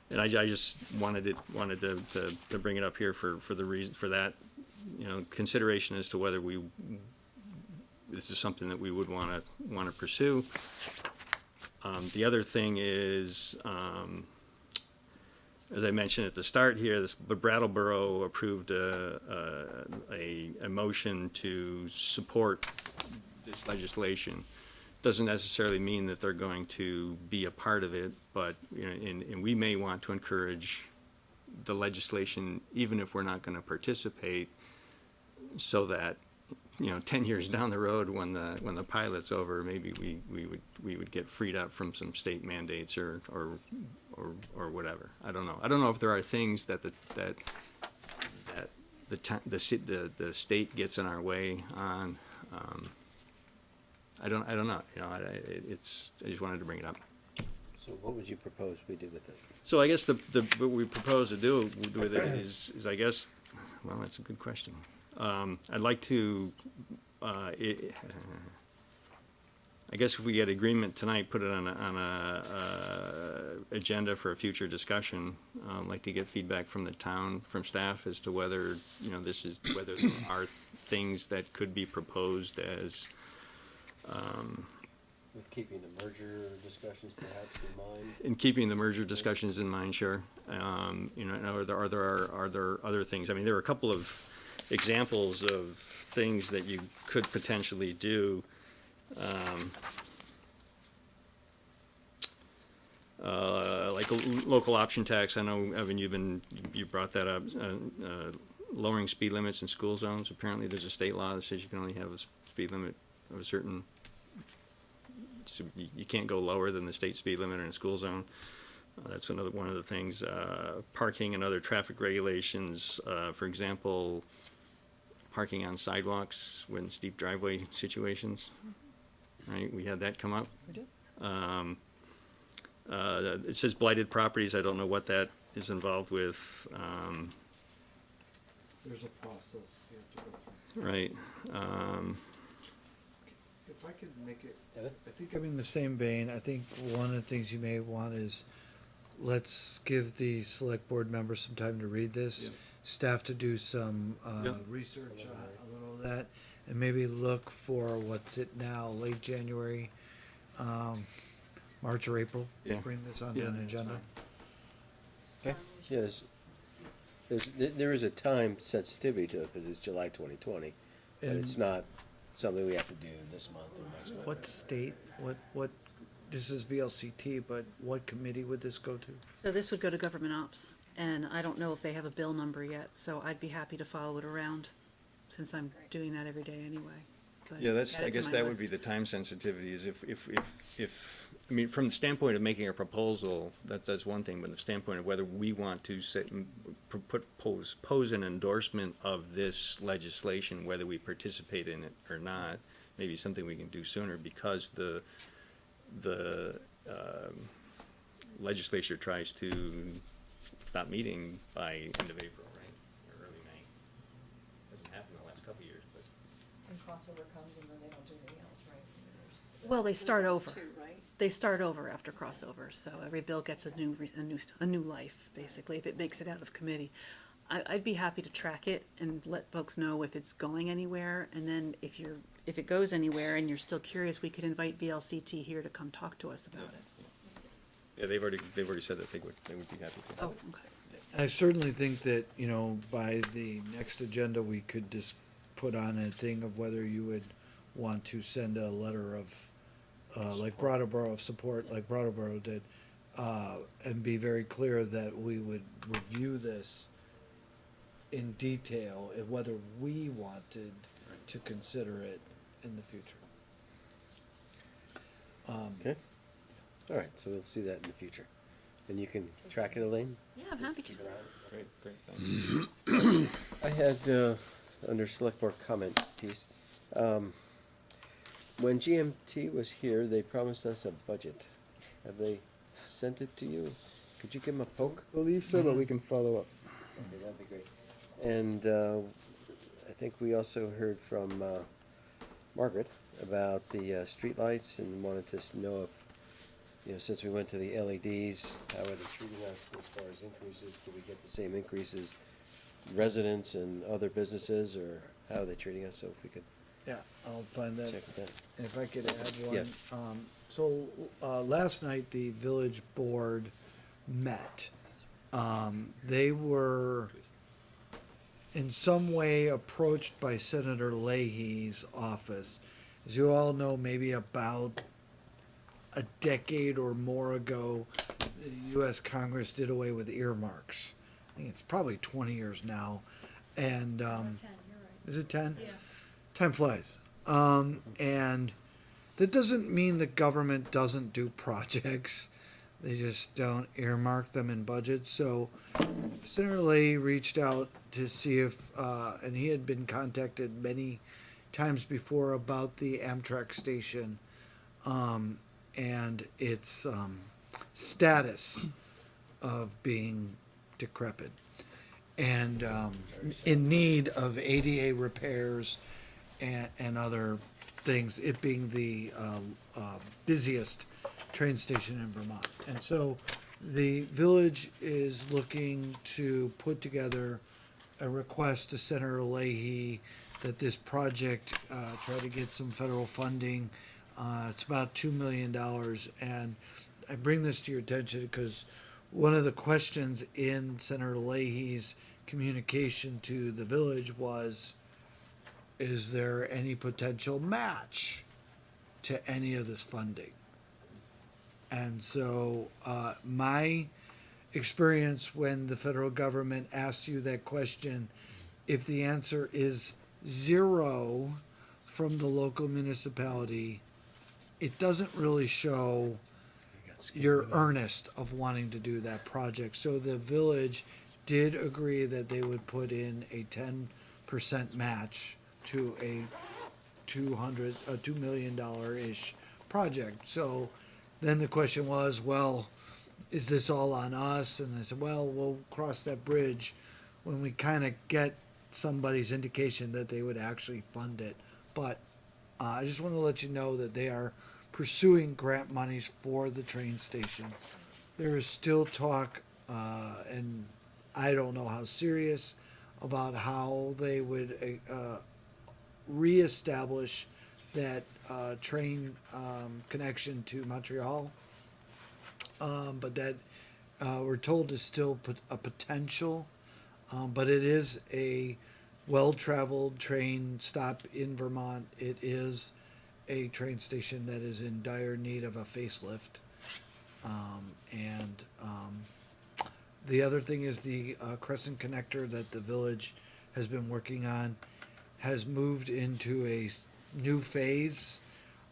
D: and I just wanted to bring it up here for the reason, for that, consideration as to whether this is something that we would want to pursue. The other thing is, as I mentioned at the start here, the Brattleboro approved a motion to support this legislation. Doesn't necessarily mean that they're going to be a part of it, but and we may want to encourage the legislation, even if we're not going to participate, so that 10 years down the road, when the pilot's over, maybe we would get freed up from some state mandates or whatever. I don't know. I don't know if there are things that the state gets in our way on. I don't know. I just wanted to bring it up.
A: So what would you propose we do with it?
D: So I guess what we propose to do with it is I guess, well, that's a good question. I'd like to, I guess if we get agreement tonight, put it on a agenda for a future discussion. I'd like to get feedback from the town, from staff, as to whether, whether there are things that could be proposed as,
A: With keeping the merger discussions perhaps in mind?
D: in keeping the merger discussions in mind, sure. Are there other things? I mean, there are a couple of examples of things that you could potentially do. Like a local option tax. I know, Evan, you brought that up. Lowering speed limits in school zones. Apparently, there's a state law that says you can only have a speed limit of a certain. So you can't go lower than the state speed limit in a school zone. That's one of the things. Parking and other traffic regulations. For example, parking on sidewalks when steep driveway situations. Right, we had that come up.
E: We did.
D: It says blighted properties. I don't know what that is involved with.
B: There's a process you have to go through.
D: Right.
B: If I could make it,
A: Evan?
B: I think I'm in the same vein. I think one of the things you may want is, let's give the select board members some time to read this.
D: Yep.
B: Staff to do some,
D: Yep.
B: research on a little of that, and maybe look for what's it now, late January, March or April.
D: Yeah.
B: Bring this onto
D: Yeah,
B: an
D: that's
B: agenda.
D: fine.
A: Okay. Yes. There is a time sensitivity to it, because it's July 2020, but
B: And-
A: it's not something we have to do this month or next month.
B: What state, what, this is VLCT, but what committee would this go to?
I: So this would go to government ops, and I don't know if they have a bill number yet, so I'd be happy to follow it around, since I'm doing that every day anyway. So
D: Yeah,
I: just add
D: I
I: it to
D: guess
I: my
D: that would be
I: list.
D: the time sensitivity, is if, I mean, from the standpoint of making a proposal, that's one thing, but the standpoint of whether we want to pose an endorsement of this legislation, whether we participate in it or not, maybe something we can do sooner, because the legislature tries to stop meeting by end of April, right, or early May. Hasn't happened in the last couple of years, but.
E: And crossover comes and then they don't do anything else, right?
I: Well, they start over. They start over after crossover, so every bill gets a new life, basically, if it makes it out of committee. I'd be happy to track it and let folks know if it's going anywhere, and then if it goes anywhere and you're still curious, we could invite VLCT here to come talk to us about it.
D: Yeah, they've already said that they would be happy to.
I: Oh, okay.
B: I certainly think that, by the next agenda, we could just put on a thing of whether you would want to send a letter of, like Brattleboro, of support, like Brattleboro did, and be very clear that we would review this in detail, and whether we wanted to consider it in the future.
A: Okay. All right, so we'll see that in the future. And you can track it, Elaine?
I: Yeah, I'm happy to.
D: Great, thanks.
A: I had, under select board comment piece, when GMT was here, they promised us a budget. Have they sent it to you? Could you give them a poke?
C: Believe so, but we can follow up.
A: Okay, that'd be great. And I think we also heard from Margaret about the streetlights, and wanted to know if, since we went to the LEDs, how are they treating us as far as increases? Do we get the same increases, residents and other businesses, or how are they treating us? So if we could
B: Yeah, I'll find that.
A: check that.
B: And if I could add one.
A: Yes.
B: Last night, the village board met. They were in some way approached by Senator Leahy's office. As you all know, maybe about a decade or more ago, the U.S. Congress did away with earmarks. I think it's probably 20 years now. And, is it 10? Yeah. Time flies. And that doesn't mean the government doesn't do projects. They just don't earmark them in budgets. So Senator Leahy reached out to see if, and he had been contacted many times before about the Amtrak station. And it's status of being decrepit and in need of ADA repairs and other things, it being the busiest train station in Vermont. And so the village is looking to put together a request to Senator Leahy that this project try to get some federal funding. It's about $2 million. And I bring this to your attention because one of the questions in Senator Leahy's communication to the village was, is there any potential match to any of this funding? And so my experience when the federal government asks you that question, if the answer is 0 from the local municipality, it doesn't really show your earnest of wanting to do that project. So the village did agree that they would put in a 10% match to a $2 million-ish project. So then the question was, well, is this all on us? And I said, well, we'll cross that bridge when we kind of get somebody's indication that they would actually fund it. But I just want to let you know that they are pursuing grant monies for the train station. There is still talk, and I don't know how serious, about how they would reestablish that train connection to Montreal. But that we're told is still a potential, but it is a well-traveled train stop in Vermont. It is a train station that is in dire need of a facelift. The other thing is the Crescent Connector that the village has been working on has moved into a new phase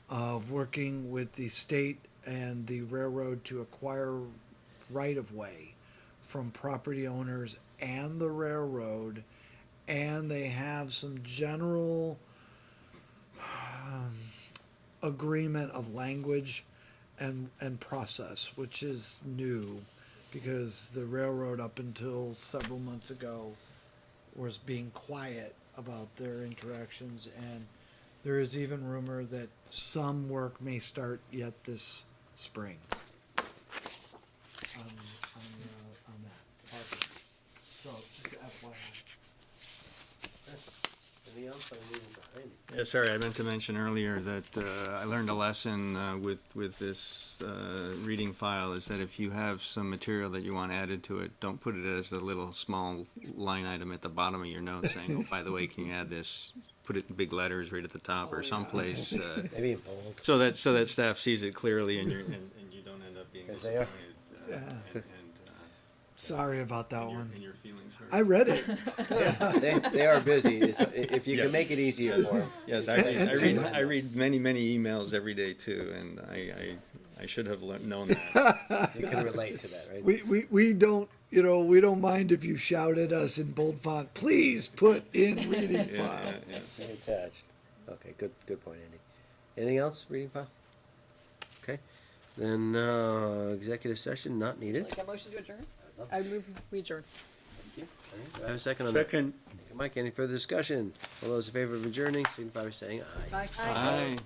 B: of working with the state and the railroad to acquire right-of-way from property owners and the railroad, and they have some general agreement of language and process, which is new, because the railroad up until several months ago was being quiet about their interactions, and there is even rumor that some work may start yet this spring on that project. So just FYI.
A: Anything else I'm leaving behind?
D: Yeah, sorry, I meant to mention earlier that I learned a lesson with this reading file, is that if you have some material that you want added to it, don't put it as a little small line item at the bottom of your notes saying, oh, by the way, can you add this? Put it in big letters right at the top or someplace,
A: Maybe in bold.
D: so that staff sees it clearly and you don't end up being
A: Because they are.
D: disappointed.
B: Sorry about that one.
D: And your feelings hurt.
B: I read it.
A: They are busy. If you
D: Yes.
A: can make it easier for them.
D: Yes, I read many emails every day too, and I should have known that.
A: You can relate to that, right?
B: We don't, we don't mind if you shout at us in bold font, please put in reading file.
D: Yeah.
A: See attached. Okay, good point, Andy. Anything else, reading file? Okay, then executive session not needed.
E: Like a motion to adjourn? I move we adjourn.
A: Do I have a second on that?
H: Second.
A: Mike, any further discussion? All those in favor of adjourning, signify by saying aye.
E: Aye.
D: Aye.